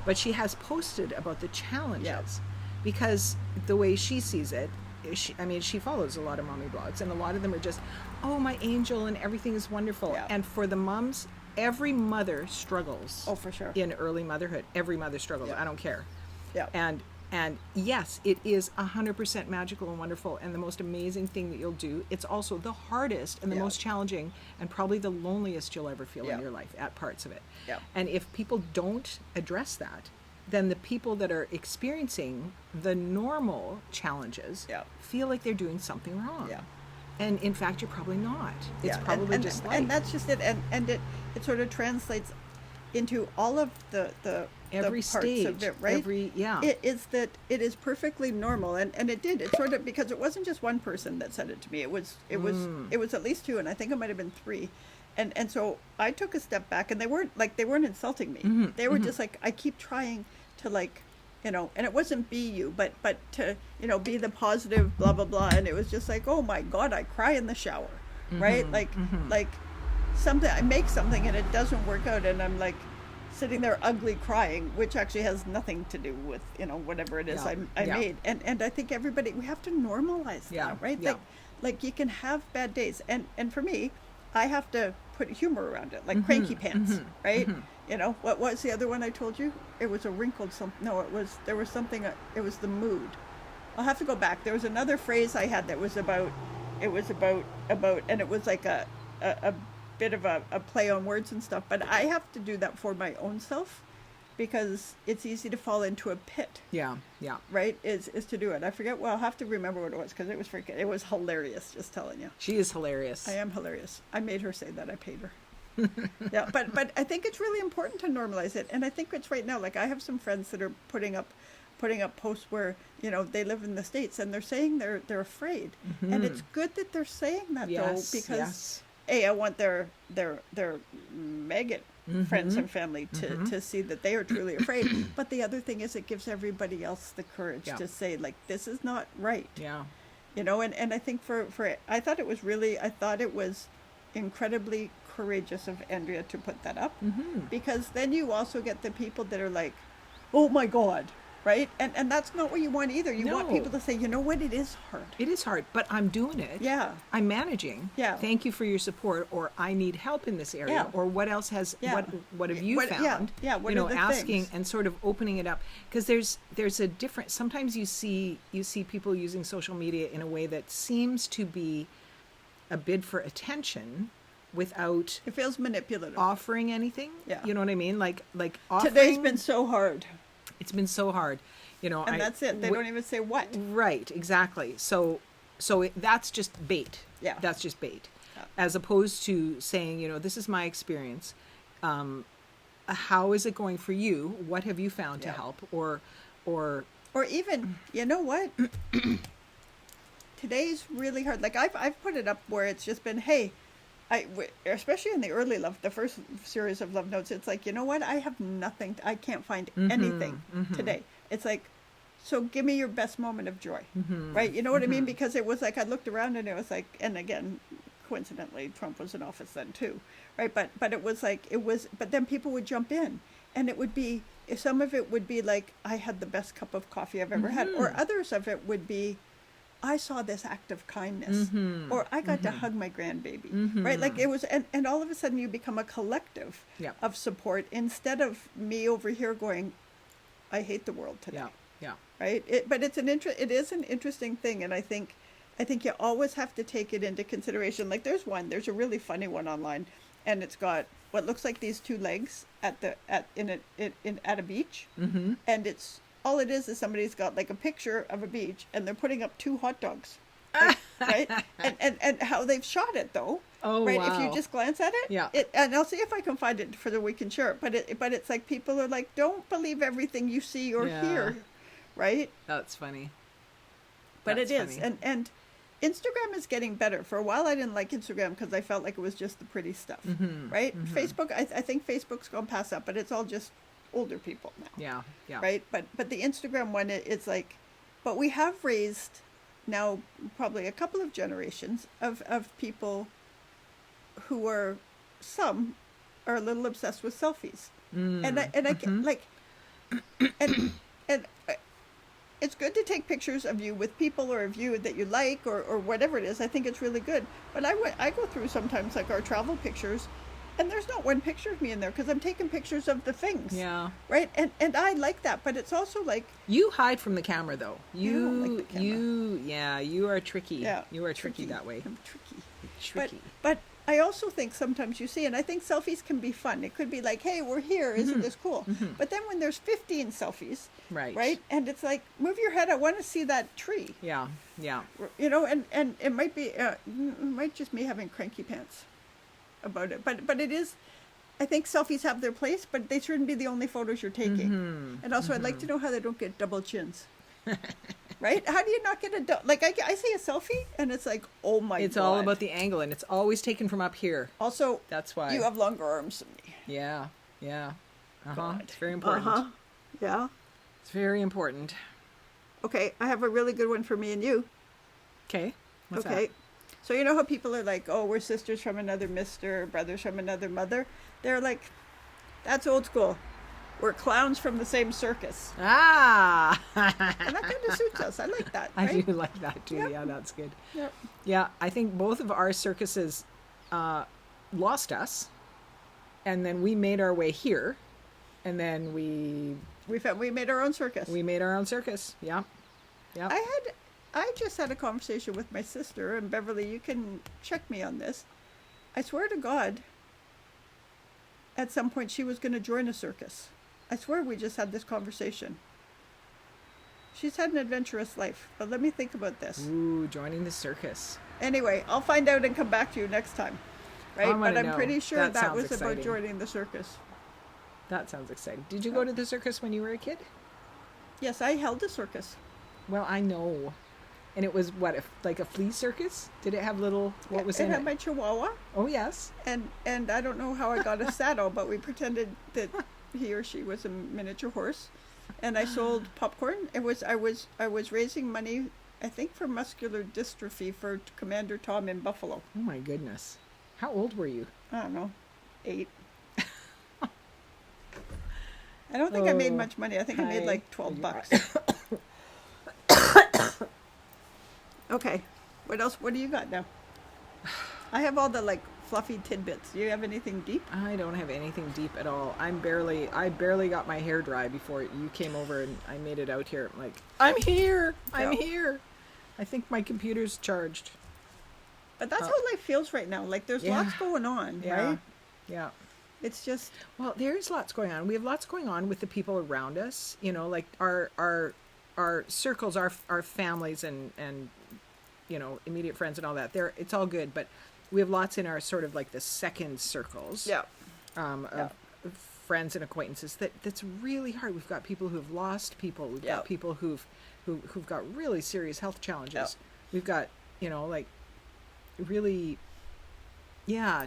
but she has posted about the challenges Yeah. because the way she sees it, she follows a lot of mommy blogs, and a lot of them are just, oh, my angel, and everything is wonderful. Yeah. And for the moms, every mother struggles. Oh, for sure. In early motherhood, every mother struggles. Yeah. I don't care. Yeah. And yes, it is 100% magical and wonderful and the most amazing thing that you'll do. It's also the hardest and the Yeah. most challenging and probably the loneliest you'll ever feel Yeah. in your life at parts of it. Yeah. And if people don't address that, then the people that are experiencing the normal challenges Yeah. feel like they're doing something wrong. Yeah. And in fact, you're probably not. It's Yeah, probably and, just life. and that's just it, and it sort of translates into all of the Every the parts stage, of it, right? It is that it is perfectly normal, and it did. It sort of, because it wasn't just one person that said it to me. It was at least two, and I think it might have been three. And so I took a step back, and they weren't insulting me. They were just like, I keep trying to and it wasn't be you, but to, be the positive, blah, blah, blah. And it was just like, oh my God, I cry in the shower, right? Like something, I make something and it doesn't work out. And I'm like sitting there ugly crying, which actually has nothing to do with, whatever it is Yeah. I Yeah. made. And I think we have to normalize Yeah. that, right? Yeah. Like you can have bad days. And for me, I have to put humor around it, like cranky pants, right? What was the other one I told you? It was a wrinkled something. No, there was something, it was the mood. I'll have to go back. There was another phrase I had that was about, and it was like a bit of a play on words and stuff, but I have to do that for my own self because it's easy to fall into a pit. Yeah. Right? Is to do it. I forget, I'll have to remember what it was because it was hilarious, just telling you. She is hilarious. I am hilarious. I made her say that. I paid her. Yeah, but I think it's really important to normalize it, and I think it's right now. Like I have some friends that are putting up posts where they live in the States and they're saying they're afraid, and it's good that they're saying that Yes, though, because yes. I want their maggot friends and family to see that they are truly afraid. But the other thing is, it gives everybody else the courage Yeah. to say, like, this is not right. Yeah. And I think for I thought it was incredibly courageous of Andrea to put that up, because then you also get the people that are like, oh my God, right? And that's not what you want either. You want No. people to say, you know what, it is hard. It is hard, but I'm doing it. Yeah. I'm managing. Yeah. Thank you for your support, or I need help in this area, Yeah. or what else has Yeah. what have you found? Yeah. What you are the asking things? and sort of opening it up, because there's a different. Sometimes you see people using social media in a way that seems to be a bid for attention without It feels manipulative. offering anything. Yeah. You know what I mean? Like offering. Today's been so hard. It's been so hard. And that's it. They don't even say what. Right, exactly. So that's just bait. Yeah. That's just bait. Yeah. As opposed to saying, this is my experience. How is it going for you? What have you found to Yeah. help? Or even, you know what? Today's really hard. Like I've put it up where it's just been, hey, especially in the early the first series of love notes, it's like, you know what? I have nothing. I can't find anything today. It's like, so give me your best moment of joy, right? You know what I mean? Because it was like, I looked around and it was like, and again, coincidentally, Trump was in office then too, right? But it was like, but then people would jump in, and it would be, some of it would be like, I had the best cup of coffee I've ever had, or others of it would be, I saw this act of kindness, or I got to hug my grandbaby, right? Like it was, and all of a sudden you become a collective Yeah. of support instead of me over here going, I hate the world today, yeah. right? But it is an interesting thing, and I think you always have to take it into consideration. Like there's a really funny one online, and it's got what looks like these two legs at a beach, and it's. All it is somebody's got like a picture of a beach and they're putting up two hot dogs, right? And how they've shot it though, Oh, right? wow. If you just glance at it, Yeah. And I'll see if I can find it for the week and share it. But it's like people are like, don't believe everything you see or Yeah. hear, right? That's funny. But That's it is, funny. and Instagram is getting better. For a while, I didn't like Instagram because I felt like it was just the pretty stuff, right? Facebook, I think Facebook's gone past that, but it's all just older people now. Yeah. Right, but the Instagram one, it's like, but we have raised now probably a couple of generations of people who are, some are a little obsessed with selfies. And I like, and it's good to take pictures of you with people or of you that you like or whatever it is. I think it's really good. But I go through sometimes like our travel pictures, and there's not one picture of me in there because I'm taking pictures of the things. Yeah. Right? And I like that, but it's also like... You hide from the camera, though. I don't like the camera. You are tricky. Yeah. You are tricky that way. I'm tricky. Tricky. But I also think sometimes you see, and I think selfies can be fun. It could be like, hey, we're here. Isn't this cool? But then when there's 15 selfies, right? And it's like, move your head. I want to see that tree. Yeah. Yeah. You know, and it might be, it might just me having cranky pants about it. But it is, I think selfies have their place, but they shouldn't be the only photos you're taking. And also, I'd like to know how they don't get double chins. Right? How do you not get a... Like, I see a selfie, and it's like, oh my God. It's all about the angle, and it's always taken from up here. Also, that's why you have longer arms than me. Yeah. Yeah. God. It's very important. Yeah. It's very important. Okay, I have a really good one for me and you. Okay. What's okay. that? So you know how people are like, oh, we're sisters from another mister, brothers from another mother? They're like, that's old school. We're clowns from the same circus. Ah! And that kind of suits us. I like that, right? I do like that too. Yep. Yeah, that's good. Yep. Yeah, I think both of our circuses lost us, and then we made our way here, and then we made our own circus. We made our own circus. Yeah. Yeah. I just had a conversation with my sister, and Beverly, you can check me on this. I swear to God, at some point she was going to join a circus. I swear we just had this conversation. She's had an adventurous life, but let me think about this. Ooh, joining the circus. Anyway, I'll find out and come back to you next time. Right? But I'm pretty sure that was exciting. about joining the circus. That sounds exciting. Did you go to the circus when you were a kid? Yes, I held a circus. Well, I know. And it was what, like a flea circus? Did it have little, what was in it? It had my chihuahua. Oh, yes. And I don't know how I got a saddle, but we pretended that he or she was a miniature horse. And I sold popcorn. I was raising money, I think, for muscular dystrophy for Commander Tom in Buffalo. Oh, my goodness. How old were you? I don't know, 8. I don't think I made much money. I think I made like $12. Okay, what else? What do you got now? I have all the like fluffy tidbits. Do you have anything deep? I don't have anything deep at all. I barely got my hair dry before you came over and I made it out here. I'm like, I'm here. I'm here. I think my computer's charged. But that's how life feels right now. Like there's lots going on, right? Yeah. It's just... Well, there's lots going on. We have lots going on with the people around us. You know, like our circles, our families and you know, immediate friends and all that. It's all good, but we have lots in our sort of like the second circles. Yeah. Of friends and acquaintances that's really hard. We've got people who've lost people. We've got people who've got really serious health challenges. Yeah. We've got, you know, like really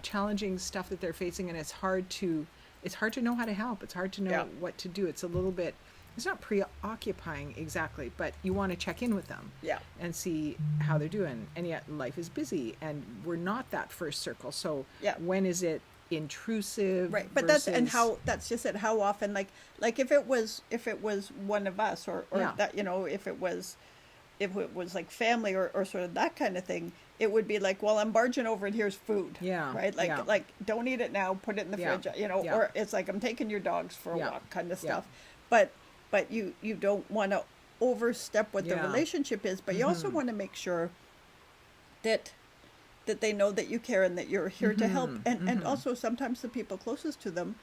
challenging stuff that they're facing, and it's hard to know how to help. It's hard to know what to do. It's a little bit, it's not preoccupying exactly, but you want to check in with them and see how they're doing. And yet life is busy and we're not that first circle. So when is it intrusive? Right. But that's just it. How often, like if it was one of us or that, you know, if it was like family or sort of that kind of thing, it would be like, well, I'm barging over and here's food. Yeah. Right. Like don't eat it now, put it in the fridge, you know, or it's like, I'm taking your dogs for a walk kind of stuff. But you don't want to overstep what the relationship is, but you also want to make sure that they know that you care and that you're here to help. And also sometimes the people closest to them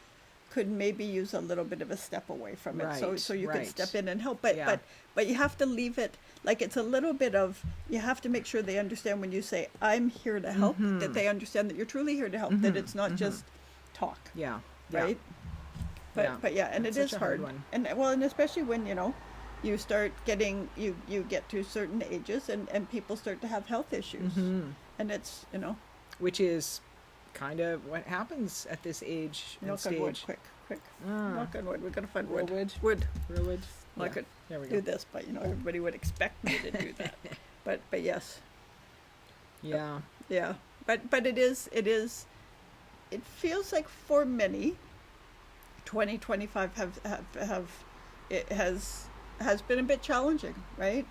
could maybe use a little bit of a step away from it. So you could step in and help. But you have to leave it, like it's a little bit of, you have to make sure they understand when you say, I'm here to help, that they understand that you're truly here to help, that it's not just talk. Yeah. Right? But and it is hard. And especially when, you know, you start getting, you get to certain ages and people start to have health issues. And it's, you know. Which is kind of what happens at this age and Knock on wood, stage. quick. Ah. Knock on wood. We're gonna find Real wood. wood. Wood. Real wood. Well, I Yeah. could There we do go. this, but everybody would expect me to do that. But yes, Yeah. yeah. But it feels like for many, 2025 it has been a bit challenging, right?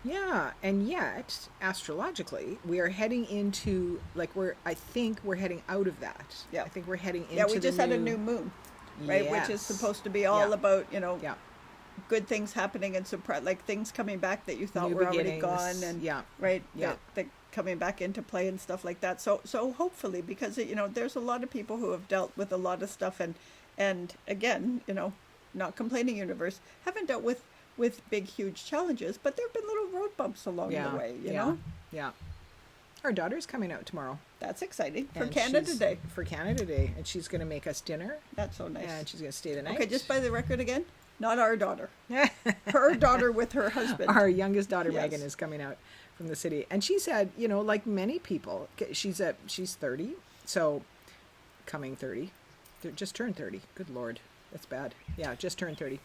Yeah, and yet astrologically, we are heading into I think we're heading out of that. Yeah. I think we're heading into Yeah, we just had a new moon, right? Which is Yes. supposed to be all Yeah. about Yeah. good things happening and surprise, like things coming back that you thought New were already beginnings. gone, and Yeah. right, Yeah. that coming back into play and stuff like that. So hopefully, because there's a lot of people who have dealt with a lot of stuff, and again, not complaining universe, haven't dealt with big huge challenges, but there've been little road bumps along Yeah. the way. You yeah. know, Yeah. Our daughter's coming out tomorrow. that's exciting for and Canada she's- Day. For Canada Day, and she's going to make us dinner, That's so nice. and she's going to stay the night. Okay, just by the record again, not our daughter. Her daughter with her husband. Our youngest daughter, Yes. Megan, is coming out from the city, and she said, like many people, she's 30, so coming 30, just turned 30. Good Lord, that's bad. Yeah, just turned 30.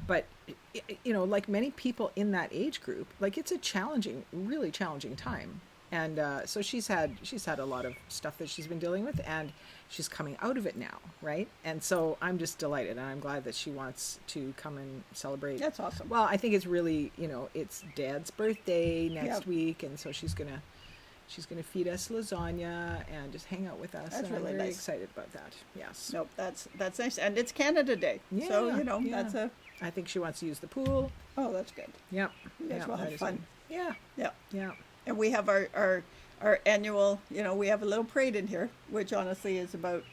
But like many people in that age group, like it's a challenging, really challenging time. And so she's had a lot of stuff that she's been dealing with, and she's coming out of it now, right? And so I'm just delighted, and I'm glad that she wants to come and celebrate. That's awesome. Well, I think it's really, it's Dad's birthday next Yep. week, and so she's gonna feed us lasagna and just hang out with us. That's and really I'm very nice. excited about that. Yes. Nope, that's nice, and it's Canada Day, so Yeah, that's yeah. I think she wants to use the pool. that's good. Yep. You guys will that have is fun. good. Yeah. Yeah, Yeah. and we have our annual. We have a little parade in here, which honestly is about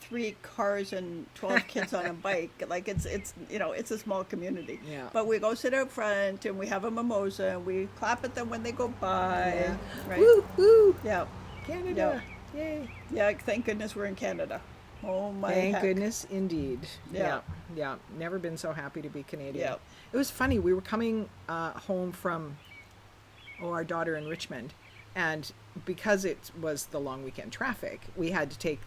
3 cars and 12 kids on a bike. Like it's a small community. Yeah. But we go sit out front and we have a mimosa and we clap at them when they go by. Yeah. Right. Woo, woo. Yeah. Canada. Yay. Yeah. Thank goodness we're in Canada. Oh my Thank heck. goodness, indeed. Yeah. Yeah. Never been so happy to be Canadian. Yeah. It was funny. We were coming home from our daughter in Richmond, and because it was the long weekend traffic, we had to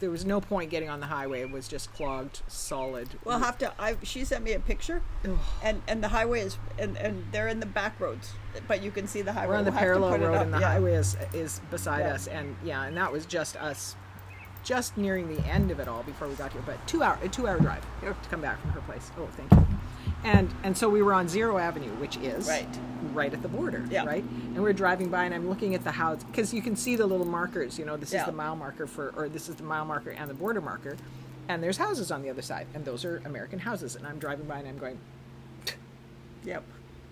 there was no point getting on the highway. It was just clogged solid. We'll have to. She sent me a picture, and the highway is and they're in the back roads, but you can see the highway. We're on the We'll have to parallel put it road, up. and the Yeah. highway is beside Yeah. us, and that was just us, just nearing the end of it all before we got here. But a 2-hour drive to come back from her place. Oh, thank you. And so we were on Zero Avenue, which is right at the border, Yeah. right? And we're driving by, and I'm looking at the house because you can see the little markers. This is Yeah. the mile marker this is the mile marker and the border marker, and there's houses on the other side, and those are American houses. And I'm driving by, and I'm going, Yep.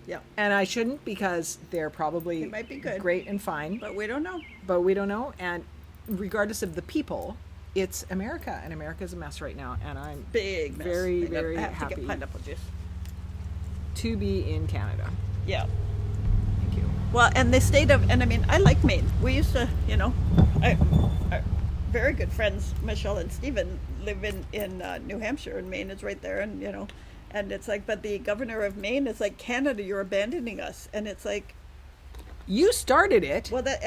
Yep. and I shouldn't, because they're probably It might be good. great and fine, But we don't know. but we don't know. And regardless of the people, it's America, and America's a mess right now. And I'm Big mess. very, Big mess. very I have happy to get pineapple juice. to be in Canada. Yeah. Thank you. Well, and the state of, and I mean, I like Maine. We used to, our very good friends, Michelle and Stephen, live in New Hampshire, and Maine is right there, and and it's like, but the governor of Maine is like, Canada, you're abandoning us, and it's like, You started it. well, that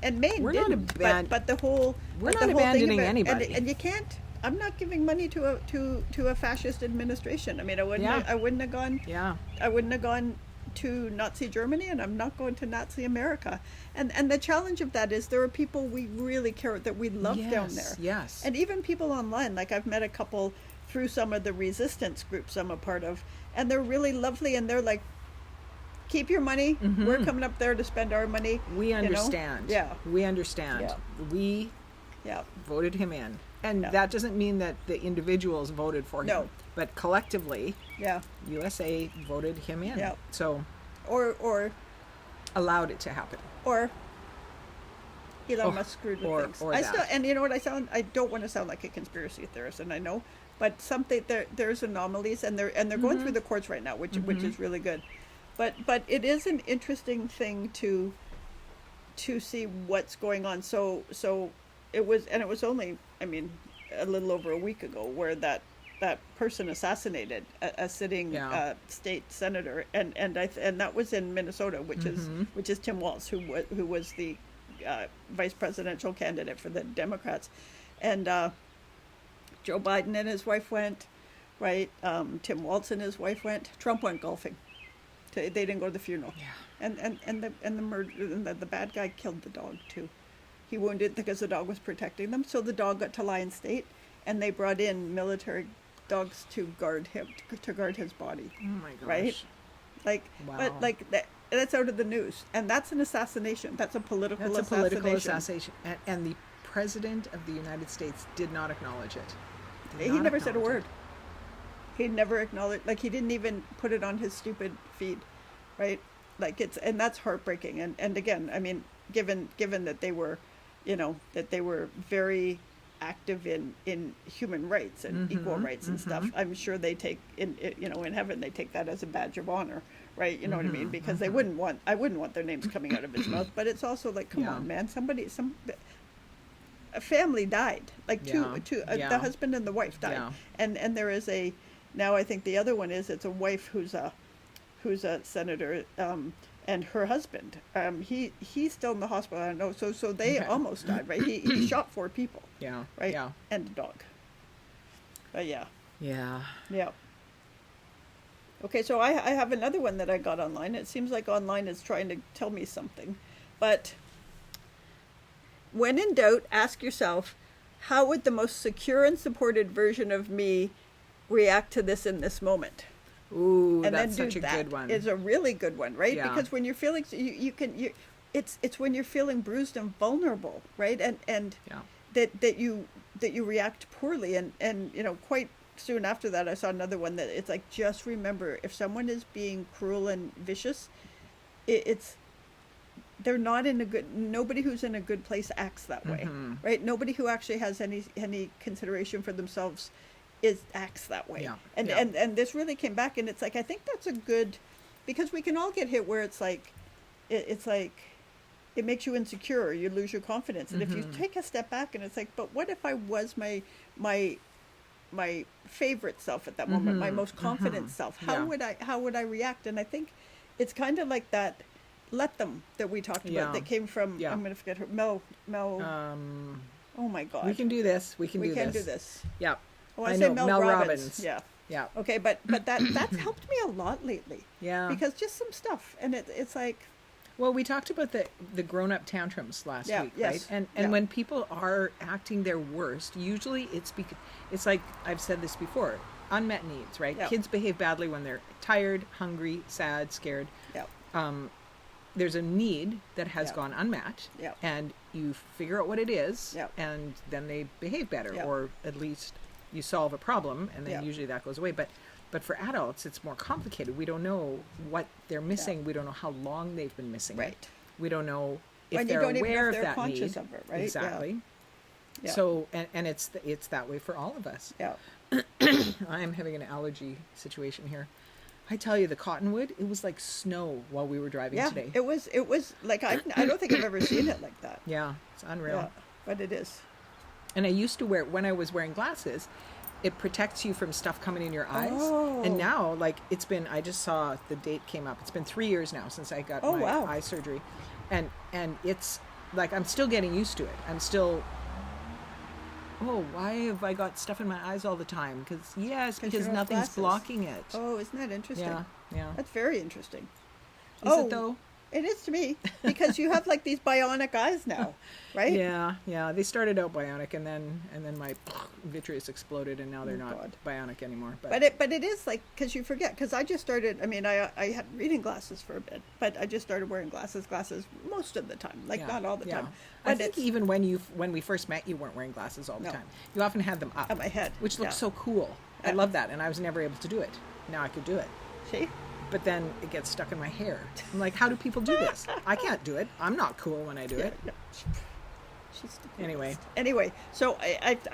and Maine We're not didn't, but the whole We're but not the whole thing abandoning of it- anybody. and you can't. I'm not giving money to a fascist administration. I mean, I wouldn't Yeah. have gone. Yeah. I wouldn't have gone to Nazi Germany, and I'm not going to Nazi America. And the challenge of that is there are people we really care that we love down there. Yes. And even people online, like I've met a couple through some of the resistance groups I'm a part of, and they're really lovely, and they're like, keep your money. Mm-hmm. We're coming up there to spend our money. We understand. Yeah. We understand. Yeah. We Yeah. voted him in. And Yeah. that doesn't mean that the individuals voted for him. No. But collectively, Yeah. USA voted him in. Yeah. So Or allowed it to happen. Elon Musk screwed with things. or I that. still, and you know what, I don't want to sound like a conspiracy theorist, and I know, but there's anomalies, and they're going through the courts right now, which is really good. But it is an interesting thing to see what's going on. So it was only, I mean, a little over a week ago where that person assassinated a sitting Yeah. state senator, and that was in Minnesota, which is Tim Walz, who was the vice presidential candidate for the Democrats, and Joe Biden and his wife went, right? Tim Walz and his wife went. Trump went golfing. They didn't go to the funeral. Yeah. And the murder, and the bad guy killed the dog too. He wounded because the dog was protecting them. So the dog got to lie in state, and they brought in military dogs to guard him, to guard his body. Oh my gosh. Right? Like, Wow. but like that's out of the news, and that's an assassination. That's a political That's a assassination. political assassination. And the President of the United States did not acknowledge it. Did He not never said a acknowledge word. He never acknowledged, like he didn't even put it on his stupid feed, right? Like and that's heartbreaking. And again, I mean, given that they were, that they were very active in human rights and equal rights and stuff, I'm sure they take in heaven they take that as a badge of honor, right? You know what I mean? Because I wouldn't want their names coming out of his mouth. But it's also like, come on, man, a family died, like the husband and the wife died, and there is now I think the other one is it's a wife who's a senator, and her husband, he's still in the hospital. I don't know. So they almost died, right? He shot 4 people. Yeah. Right. Yeah. And a dog. But yeah. Yeah. Yeah. Okay, so I have another one that I got online. It seems like online is trying to tell me something, but when in doubt, ask yourself, how would the most secure and supported version of me react to this in this moment? Ooh, And that's then such a that good one. is a really good one, right? Yeah. Because when you're feeling, it's when you're feeling bruised and vulnerable, right? And Yeah. that you react poorly, and quite soon after that I saw another one that it's like, just remember, if someone is being cruel and vicious, they're not in a good, nobody who's in a good place acts that way, right? Nobody who actually has any consideration for themselves acts that way. Yeah. And this really came back, and it's like, I think that's a good, because we can all get hit where it's like it makes you insecure, or you lose your confidence. And if you take a step back and it's like, but what if I was my favorite self at that moment, my most confident self? How would I react? And I think it's kind of like that "let them" that we talked about, that came from I'm going to forget her, Mel. Oh my God. We can do this. We can do this. this. Yeah. Oh, I say know, Mel Robbins. Yeah. Yeah. Okay, but that's helped me a lot lately. Yeah. Because just some stuff, and it's like. Well, we talked about the grown-up tantrums last week, right? And when people are acting their worst, usually it's like, I've said this before, unmet needs, right? Yeah. Kids behave badly when they're tired, hungry, sad, scared. Yeah. There's a need that has gone unmet, Yeah. and you figure out what it is, Yeah. and then they behave better, Yeah. or at least you solve a problem, and then Yeah. usually that goes away. But for adults, it's more complicated. We don't know what they're missing. We don't know how long they've been missing it. Right. We don't know if When you they're don't even know aware if of they're that conscious need. of it, right? Exactly. Yeah. So, and it's that way for all of us. Yeah. I am having an allergy situation here. I tell you, the cottonwood, it was like snow while we were driving Yeah. today. It was like, I don't think I've ever seen it like that. Yeah, it's unreal. Yeah. But it is. And I used to when I was wearing glasses, it protects you from stuff coming in your eyes. Oh. And now, like, I just saw the date came up. It's been 3 years now since I got my wow. eye surgery. And it's like, I'm still getting used to it. I'm still, why have I got stuff in my eyes all the time? Because you because have nothing's glasses. blocking it. Oh, isn't that interesting? Yeah. That's very interesting. Is it though? It is to me, because you have like these bionic eyes now, right? Yeah. They started out bionic, and then my vitreous exploded, and now they're not God. bionic anymore. But it is like, because you forget. Because I just started. I mean, I had reading glasses for a bit, but I just started wearing glasses most of the time, like not all the time. I But think even when we first met, you weren't wearing glasses all the No. time. You often had them up on my head, which looks yeah. so cool. I Yeah. love that, and I was never able to do it. Now I could do it. See. But then it gets stuck in my hair. I'm like, how do people do this? I can't do it. I'm not cool when I do it. Yeah. She's the coolest. Anyway, so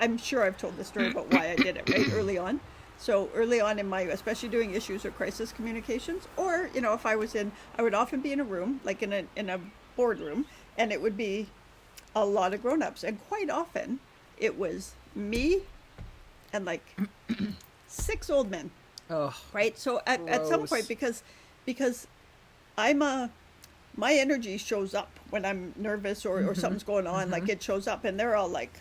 I'm sure I've told the story about why I did it right early on. So early on in my, especially doing issues or crisis communications, or if I would often be in a room, like in a boardroom, and it would be a lot of grown-ups, and quite often it was me and like 6 old men. oh, Right. So at some Gross. point, because I'm my energy shows up when I'm nervous or something's going on. Like it shows up, and they're all like,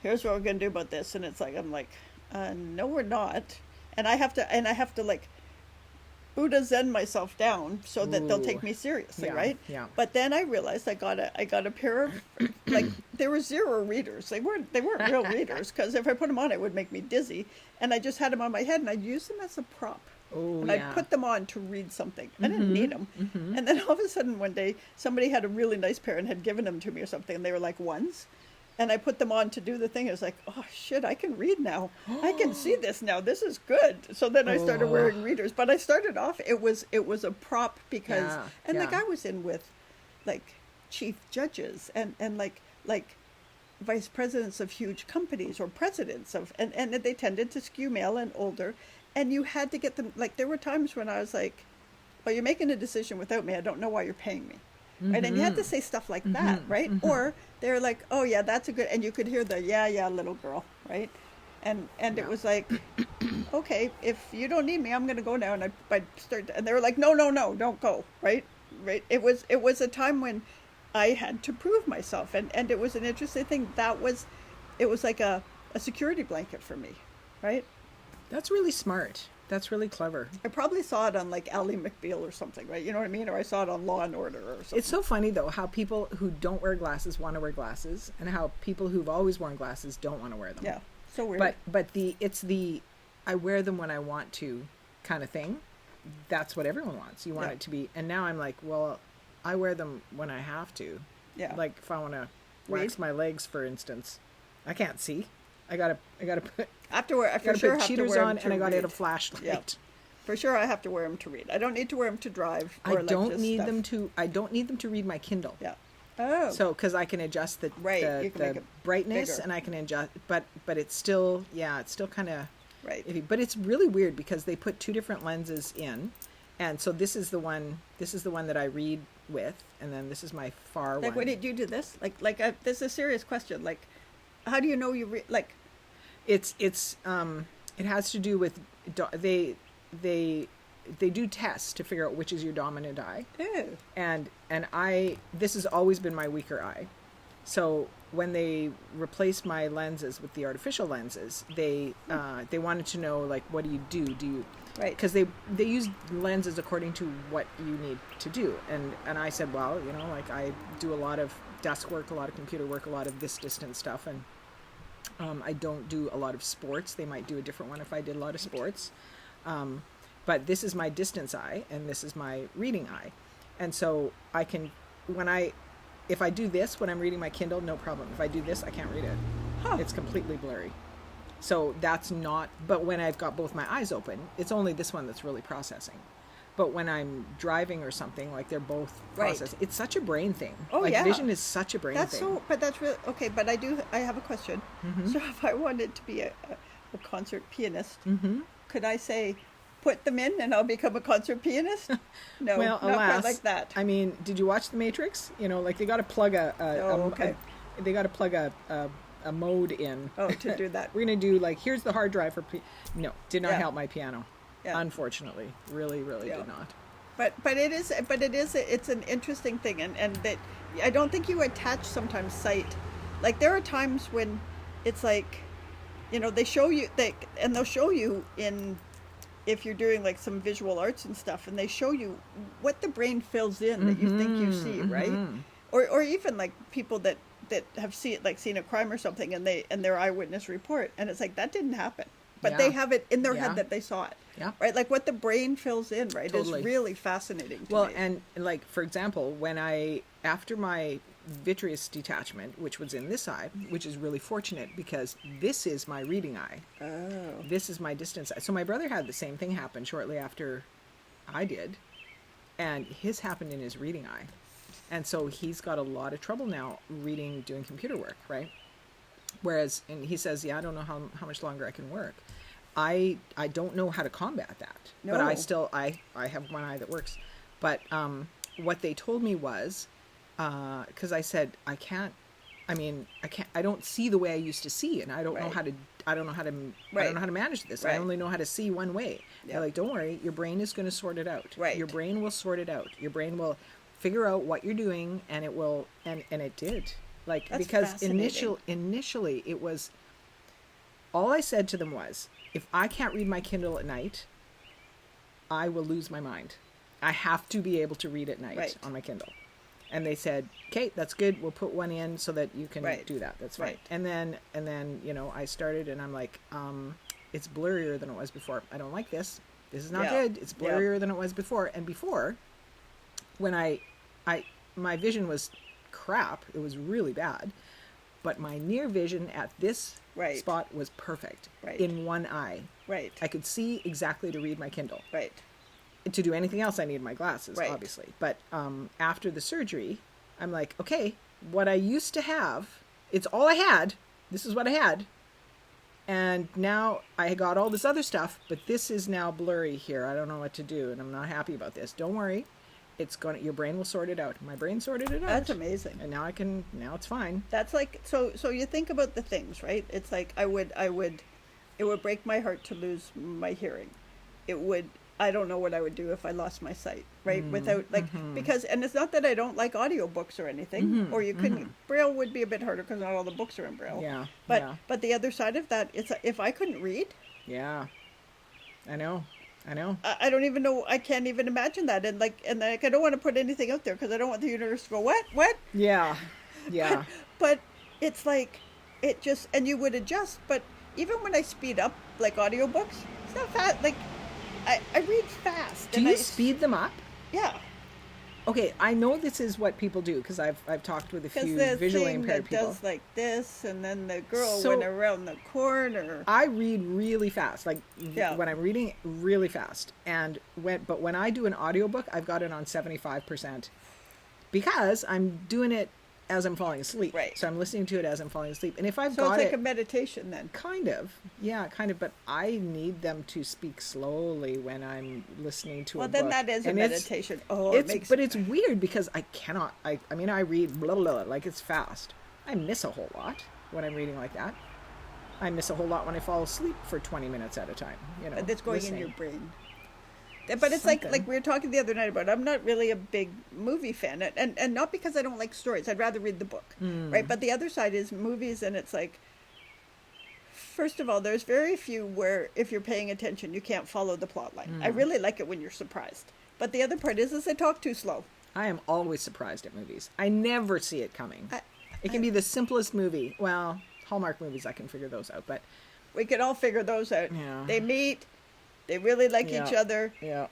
"Here's what we're gonna do about this," and it's like I'm like, "No, we're not," and I have to like Buddha Zen myself down so that they'll take me seriously, Yeah, right? yeah. But then I realized I got a pair of like there were zero readers. They weren't real readers because if I put them on, it would make me dizzy. And I just had them on my head, and I'd use them as a prop. Oh, And yeah. I'd put them on to read something. I didn't need them. And then all of a sudden one day, somebody had a really nice pair and had given them to me or something, and they were like ones. And I put them on to do the thing. It was like, oh shit, I can read now. I can see this now. This is good. So then I started wearing readers. But I started off, it was a prop because, Yeah, and like yeah. I was in with like chief judges and like vice presidents of huge companies or presidents of, and they tended to skew male and older. And you had to get them, like there were times when I was like, well, you're making a decision without me. I don't know why you're paying me. Right, and you had to say stuff like that, right? Or they're like, "Oh yeah, that's a good," and you could hear the "yeah, little girl," right? And it was like, "Okay, if you don't need me, I'm going to go now." And I'd start, and they were like, "No, don't go," right? Right? It was a time when I had to prove myself, and it was an interesting thing. It was like a security blanket for me, right? That's really smart. That's really clever. I probably saw it on like Ally McBeal or something, right? You know what I mean? Or I saw it on Law and Order or something. It's so funny though how people who don't wear glasses want to wear glasses, and how people who've always worn glasses don't want to wear them. Yeah, so weird. But it's the I wear them when I want to kind of thing. That's what everyone wants. You want it to be. And now I'm like, well, I wear them when I have to. Yeah. Like if I want to wax my legs, for instance, I can't see. I gotta put. I for Gotta sure put have to cheaters wear on, them and I gotta read. get a flashlight. Yeah. For sure, I have to wear them to read. I don't need to wear them to drive. Or I don't just need stuff. them to. I don't need them to read my Kindle. Yeah. Oh. So, because I can adjust the Right, you can make it brightness, bigger. and I can adjust, but it's still, it's still kind of Right. iffy. But it's really weird because they put two different lenses in, and so this is the one that I read with, and then this is my far Like, one. when did you do this? This is a serious question. Like, how do you know you read? Like, It has to do with they do tests to figure out which is your dominant eye. ew. And this has always been my weaker eye. So when they replaced my lenses with the artificial lenses, they wanted to know, like, what do? Do you Right. because they use lenses according to what you need to do, and I said, well, like I do a lot of desk work, a lot of computer work, a lot of this distance stuff, and I don't do a lot of sports. They might do a different one if I did a lot of sports. But this is my distance eye, and this is my reading eye. And so I can, if I do this when I'm reading my Kindle, no problem. If I do this, I can't read it. Huh. It's completely blurry. So that's not, but when I've got both my eyes open, it's only this one that's really processing. But when I'm driving or something, like they're both Right. processing. It's such a brain thing. Oh, like yeah. vision is such a brain That's thing. but that's really okay. But I have a question. So if I wanted to be a concert pianist, could I say, put them in and I'll become a concert pianist? No, Well, not alas, quite like that. I mean, did you watch The Matrix? Like they got to plug they got to plug a mode in. Oh, to do that. We're gonna do like, here's the hard drive for. No, did not Yeah. help my piano. Yeah. Unfortunately, really Yeah. did not. But it's an interesting thing, and that I don't think you attach sometimes sight. Like there are times when it's like, they show you and they'll show you in, if you're doing like some visual arts and stuff, and they show you what the brain fills in that you think you see, right? Or even like people that have seen a crime or something, and their eyewitness report, and it's like that didn't happen. But Yeah. they have it in their Yeah. head that they saw it. Yeah. Right? Like what the brain fills in, right, Totally. is really fascinating to Well, me. and like, for example, after my vitreous detachment, which was in this eye, which is really fortunate because this is my reading eye. Oh. This is my distance eye. So my brother had the same thing happen shortly after I did, and his happened in his reading eye. And so he's got a lot of trouble now doing computer work, right? Whereas, and he says, I don't know how much longer I can work. I don't know how to combat that, but No. I still, I have one eye that works. But what they told me was, because I said, I don't see the way I used to see, and I don't know Right. how to, I don't know how to manage this. Right. I only know how to see one way. Yeah. They're like, don't worry, your brain is going to sort it out. Right. Your brain will sort it out. Your brain will figure out what you're doing, and it will, and it did. Like, That's because fascinating. initially it was, all I said to them was, if I can't read my Kindle at night, I will lose my mind. I have to be able to read at night Right. on my Kindle. And they said, "Okay, that's good. We'll put one in so that you can Right. do that. That's fine." Right. And then, you know, I started, and I'm like, it's blurrier than it was before. I don't like this. This is not Yeah. good. It's blurrier than it was before. And before, when my vision was crap, it was really bad, but my near vision at this Right. spot was perfect. Right. In one eye. Right. I could see exactly to read my Kindle. Right. To do anything else, I need my glasses, Right. obviously. But after the surgery, I'm like, okay, what I used to have, it's all I had. This is what I had. And now I got all this other stuff, but this is now blurry here. I don't know what to do, and I'm not happy about this. Don't worry. Your brain will sort it out. My brain sorted it out. That's amazing. And now now it's fine. That's like, so you think about the things, right? It's like, it would break my heart to lose my hearing. I don't know what I would do if I lost my sight, right? Without, like, because, and it's not that I don't like audiobooks or anything, or you couldn't, Braille would be a bit harder because not all the books are in Braille. Yeah. But the other side of that, it's, if I couldn't read, Yeah. I know. I don't even know, I can't even imagine that. And like, I don't want to put anything out there because I don't want the universe to go, what? Yeah. Yeah. But it's like, it just, and you would adjust, but even when I speed up, like audiobooks, it's not fast, like, I read fast. Do you speed them up? Yeah. Okay, I know this is what people do because I've talked with a Because few the visually thing impaired that people. does like this, and then the girl So- went around the corner. I read really fast, like Yeah. when I'm reading really fast. And when I do an audiobook, I've got it on 75% because I'm doing it as I'm falling asleep. Right. So I'm listening to it as I'm falling asleep. And if I've So got it's like it, a meditation then. kind of, but I need them to speak slowly when I'm listening to Well, a book. then that is a And it's- meditation. Oh, it makes But it's weird because I cannot. I mean, I read blah, blah, blah, like it's fast. I miss a whole lot when I'm reading like that. I miss a whole lot when I fall asleep for 20 minutes at a time. You know, But it's going listening. in your brain. But it's like Something. we were talking the other night about, I'm not really a big movie fan, and not because I don't like stories. I'd rather read the book, right? But the other side is movies, and it's like, first of all, there's very few where if you're paying attention, you can't follow the plot line. I really like it when you're surprised. But the other part is they talk too slow. I am always surprised at movies. I never see it coming. It can be the simplest movie. Well, Hallmark movies, I can figure those out, but We can all figure those out. Yeah. They meet, they really like Yeah. each other. Yeah.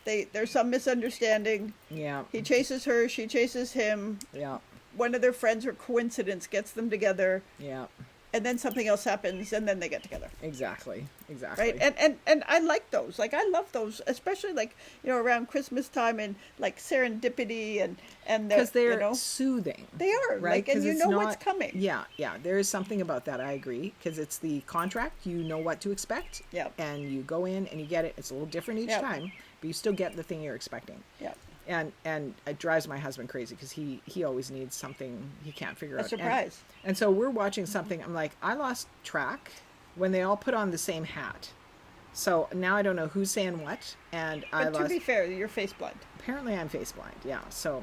There's some misunderstanding. yeah, He chases her, she chases him. yeah, One of their friends or coincidence gets them together, yeah, and then something else happens, and then they get together. exactly. Right? And I like those. Like, I love those, especially like, around Christmas time, and like serendipity and Because they're you know, soothing. they are, right? like, and 'Cause you it's know not- what's coming. Yeah, there is something about that. I agree because it's the contract. You know what to expect. Yep. And you go in and you get it. It's a little different each Yep. time, but you still get the thing you're expecting. Yeah. And it drives my husband crazy because he always needs something he can't figure A out. surprise. And so we're watching something. I'm like, I lost track when they all put on the same hat. So now I don't know who's saying what, and I But lost. to be fair, you're face blind. Apparently, I'm face blind. Yeah. So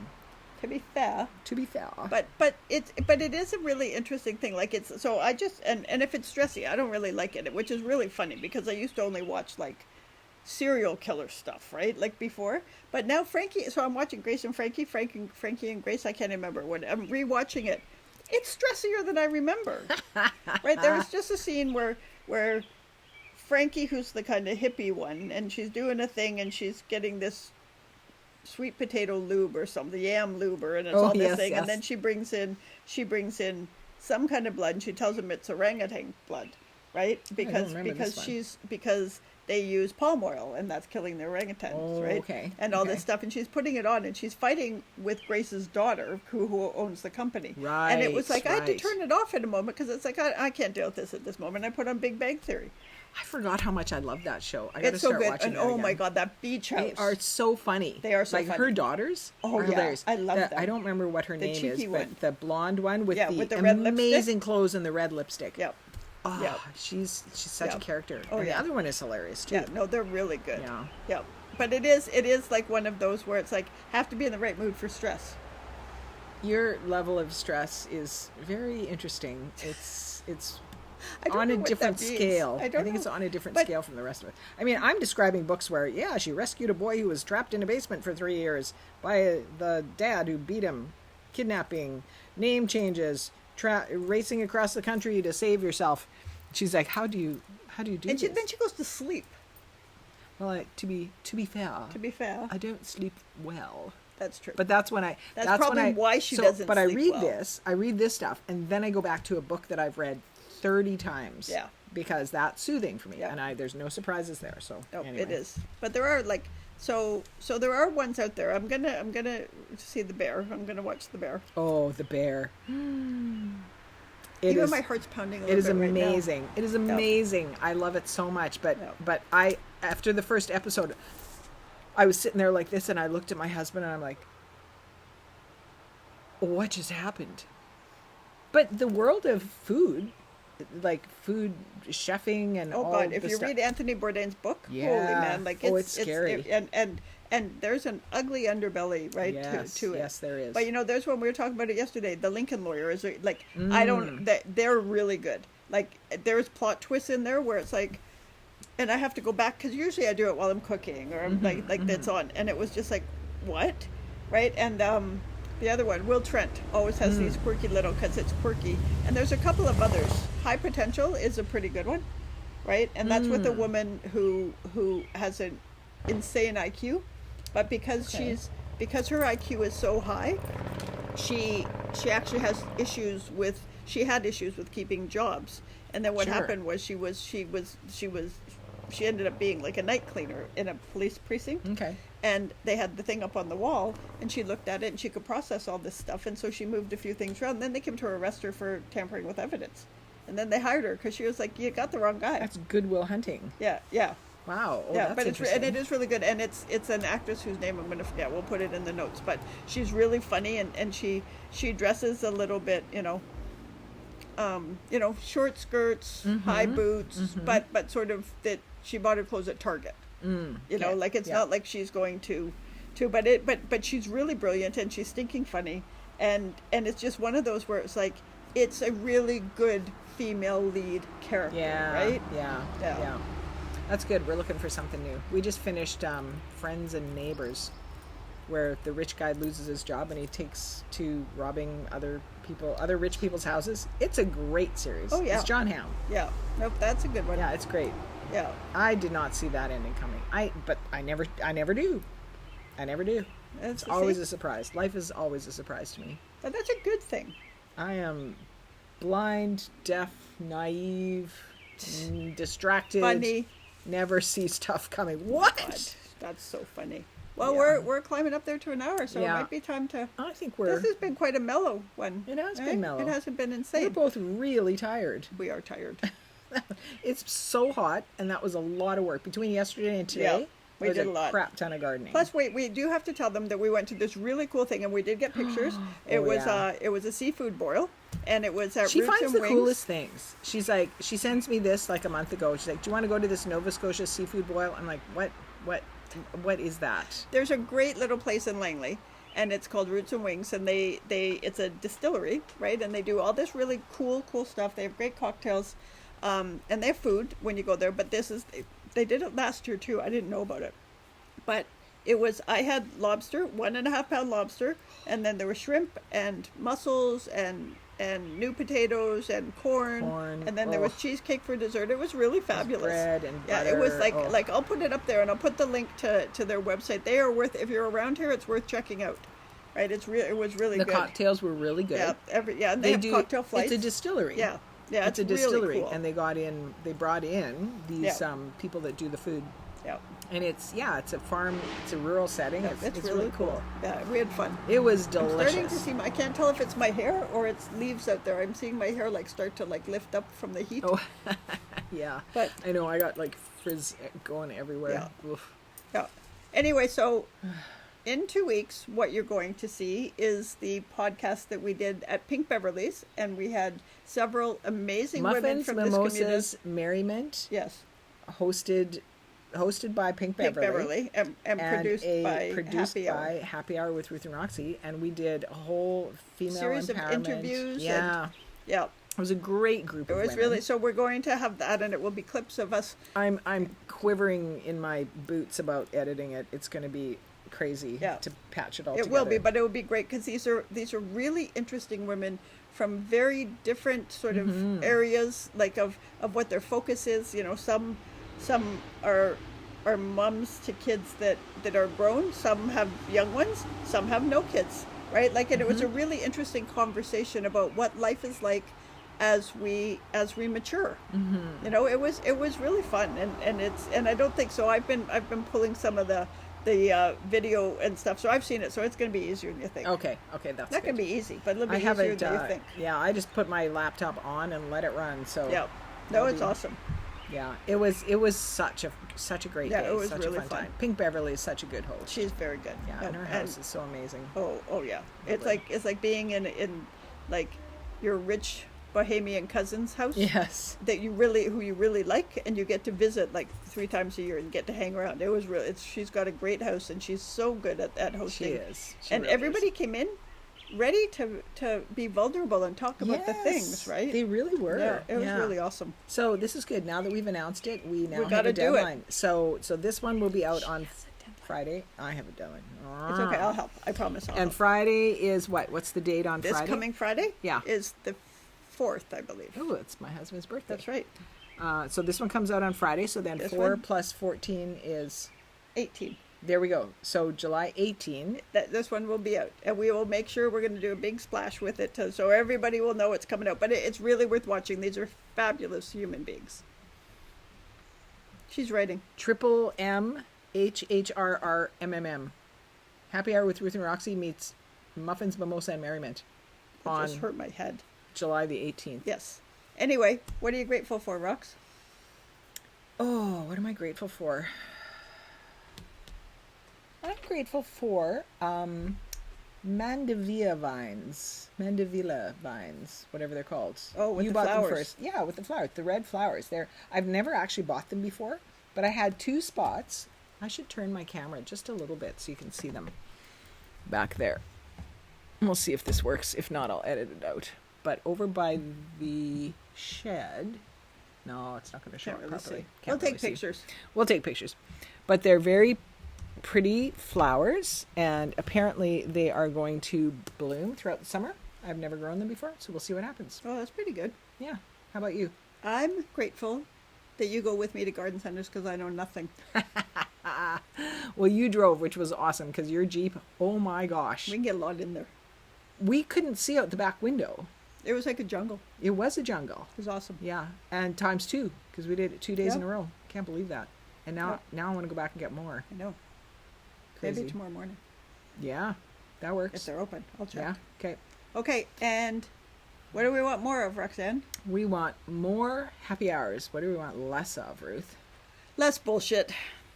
To be fair. to be fair, But it is a really interesting thing. Like, it's, so I just, and if it's stressy, I don't really like it, which is really funny because I used to only watch like serial killer stuff, right? Like before. But now Frankie, so I'm watching Grace and Frankie, Frankie and Grace, I can't remember when I'm rewatching it. It's stressier than I remember. Right? There was just a scene where Frankie, who's the kind of hippie one, and she's doing a thing and she's getting this sweet potato lube or something, yam lube, and it's Oh, all this yes, thing, yes. and then she brings in some kind of blood, and she tells him it's orangutan blood, right? Because remember this one. because they use palm oil, and that's killing the orangutans, Oh, right? okay, And all okay. this stuff, and she's putting it on, and she's fighting with Grace's daughter, who owns the company. And it was like I had to Right. turn it off in a moment because it's like I can't deal with this at this moment. I put on Big Bang Theory. I forgot how much I love that show. I got to It's so start good, watching and that oh again. my god, that beach house! They are so funny. They are so like funny. her daughters. Oh, are yeah. hilarious. I love them. I don't remember what her The name is, cheeky but one. the blonde one with Yeah, the with the red lipstick. amazing clothes and the red lipstick. Yep. Oh, Yep. she's such a Yep. character. Oh, and yeah. the other one is hilarious too. Yeah, no, they're really good. Yeah. Yep. but it is like one of those where it's like have to be in the right mood for stress. Your level of stress is very interesting. It's I don't on know a what different that means. scale. I don't think know. it's on a different But- scale from the rest of it. I mean, I'm describing books where, yeah, she rescued a boy who was trapped in a basement for 3 years by the dad who beat him, kidnapping, name changes, racing across the country to save yourself. She's like, how do you do And this? then she goes to sleep. Well, to be fair, To be fair, I don't sleep well. that's true. But that's when I. That's probably when I, why she so, doesn't But I sleep read well. this. I read this stuff, and then I go back to a book that I've read 30 times. Yeah. Because that's soothing for me, Yeah. and there's no surprises there. So No, anyway. it is. But there are like so there are ones out there. I'm gonna see the bear. I'm gonna watch the bear. Oh, the bear. It Even is. my heart's pounding a It little is bit right now. amazing. It is amazing. I love it so much. But Yeah. but I after the first episode, I was sitting there like this, and I looked at my husband, and I'm like, what just happened? But the world of food, like food chefing and Oh all God! If the you stuff. read Anthony Bourdain's book, Yeah. holy man, like Oh, it's scary. and there's an ugly underbelly, right? Yes, to it. yes, there is. But there's one we were talking about it yesterday. The Lincoln Lawyer is like I don't. They're really good. Like there's plot twists in there where it's like, and I have to go back because usually I do it while I'm cooking or I'm like that's on, and it was just like, what, right? And the other one, Will Trent, always has these quirky little because it's quirky, and there's a couple of others. High Potential is a pretty good one, right? And that's with a woman who has an insane IQ, but because her IQ is so high, she actually has issues with keeping jobs. And then what Sure. happened was she ended up being like a night cleaner in a police precinct. Okay. And they had the thing up on the wall, and she looked at it, and she could process all this stuff, and so she moved a few things around. Then they came to arrest her for tampering with evidence, and then they hired her because she was like, "You got the wrong guy." That's Goodwill Hunting. Yeah. Wow. Oh, Yeah, that's but interesting. it is really good, and it's an actress whose name I'm gonna forget. We'll put it in the notes, but she's really funny, and she dresses a little bit, short skirts, high boots, but sort of that she bought her clothes at Target. Okay. Like it's Yeah. not like she's going to, but she's really brilliant and she's stinking funny, and it's just one of those where it's like it's a really good female lead character, right? Yeah. That's good. We're looking for something new. We just finished Friends and Neighbors, where the rich guy loses his job and he takes to robbing other rich people's houses. It's a great series. Oh, yeah. It's John Hamm. Yeah, nope, that's a good one. Yeah, it's great. Yeah. I did not see that ending coming. But I never do. It's always a surprise. Life is always a surprise to me. But that's a good thing. I am blind, deaf, naive, distracted. Funny. Never see stuff coming. What? God, that's so funny. Well, Yeah. we're climbing up there to an hour, so Yeah. it might be time to. I think we're. This has been quite a mellow one. It has right? been mellow. It hasn't been We're insane. both really tired. We are tired. It's so hot, and that was a lot of work between yesterday and today. Yeah, we there was did a lot. Crap ton of gardening. Plus, we do have to tell them that we went to this really cool thing, and we did get pictures. It was a seafood boil, and it was at She Roots finds and the Wings. coolest things. She's like, she sends me this like a month ago. She's like, "Do you want to go to this Nova Scotia seafood boil?" I'm like, "What is that?" There's a great little place in Langley, and it's called Roots and Wings, and it's a distillery, right? And they do all this really cool stuff. They have great cocktails, and they have food when you go there. But they did it last year too. I didn't know about it, but I had lobster, 1.5 pound lobster, and then there were shrimp and mussels and new potatoes and corn, and then there was cheesecake for dessert. It was really fabulous. Bread and yeah, butter. it was like I'll put it up there, and I'll put the link to their website. They are worth, if you're around here, it's worth checking out. Right? It was really The good. cocktails were really good. Yeah, and they have cocktail flights. It's a distillery. Yeah, it's a really distillery, cool. and they brought in these people that do the food. Yeah. And it's a farm, it's a rural setting. Yeah, it's really cool. Yeah, we had fun. It was I'm delicious. starting to see. I can't tell if it's my hair or it's leaves out there. I'm seeing my hair start to lift up from the heat. Oh, yeah. But I know I got frizz going everywhere. Yeah. Oof. yeah. Anyway, so in 2 weeks, what you're going to see is the podcast that we did at Pink Beverly's, and we had several amazing women Muffins, from mimosas, this community. merriment. Yes. Hosted hosted by Pink Pink Beverly. and produced by Happy Hour with Ruth and Roxy, and we did a whole female series of empowerment. interviews. Yeah, Yeah. it was a great group It of was women. really, so we're going to have that, and it will be clips of us. I'm quivering in my boots about editing it. It's going to be crazy Yeah. to patch it all It together. will be, but it will be great because these are really interesting women from very different sort of Mm-hmm. areas, like of what their focus is. You know, some are moms to kids that are grown. Some have young ones. Some have no kids. Right? Like, and it was a Mm-hmm. really interesting conversation about what life is like as we mature. Mm-hmm. You know, it was really fun, and I don't think so. I've been pulling some of the video and stuff, so I've seen it. So it's going to be easier than you think. Okay, that's That good. can be easy, but it'll be I easier haven't. than you think. Yeah, I just put my laptop on and let it run. So Yeah, no, I'll it's be- awesome. Yeah, it was such a great Yeah, day. it was such really a fun fun. time. Pink Beverly is such a good host. She's very good. Yeah, No, and her house is so amazing. oh yeah, Lovely. it's like being in like your rich Bohemian cousin's house. Yes. That who you really like, and you get to visit like 3 times a year and get to hang around. It was really, she's got a great house, and she's so good at hosting. She is. She And really everybody is. came in ready to be vulnerable and talk about the things, right? They really were. Yeah, it was really awesome. So this is good. Now that we've announced it, we now have gotta a do it. deadline. So this one will be out on Friday. I have a deadline. It's okay, I'll help. I promise I'll And help. Friday is what? What's the date on This Friday? coming Friday Yeah. is the 4th, I believe. Oh, it's my husband's birthday. That's right. So this one comes out on Friday. So then This 4 one? plus 14 is. 18. There we go. So July 18. This one will be out, and we will make sure we're going to do a big splash with it so everybody will know it's coming out. But it's really worth watching. These are fabulous human beings. She's writing. Triple M HHRR MMM. Happy Hour with Ruth and Roxy meets Muffins, Mimosa, and Merriment It on just hurt my head. July the 18th. Yes. Anyway, what are you grateful for, Rox? Oh, what am I grateful for? I'm grateful for Mandevilla vines, whatever they're called. Oh, with you the bought flowers. them first. Yeah, with the flowers, the red flowers. I've never actually bought them before, but I had 2 spots. I should turn my camera just a little bit so you can see them back there. We'll see if this works. If not, I'll edit it out. But over by the shed, no, it's not going to show Can't it really properly. see. Can't We'll really take see. pictures. We'll take pictures. But they're very pretty flowers, and apparently they are going to bloom throughout the summer. I've never grown them before, so we'll see what happens. Oh, that's pretty good. Yeah. How about you? I'm grateful that you go with me to garden centers because I know nothing. Well, you drove, which was awesome, because your Jeep, oh my gosh. We can get a lot in there. We couldn't see out the back window. It was like a jungle. It was a jungle. It was awesome. Yeah, and times 2, because we did it 2 days Yeah. in a row. Can't believe that. And now I want to go back and get more. I know. Crazy. Maybe tomorrow morning Yeah, that if works. they're open. I'll check. Yeah, okay. Okay, and what do we want more of, Roxanne? We want more happy hours. What do we want less of, Ruth? Less bullshit.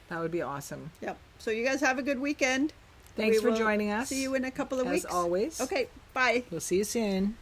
That would be awesome. Yep. So you guys have a good weekend. Thanks We for will joining us. See you in a couple of As weeks. always. Okay, bye. We'll see you soon.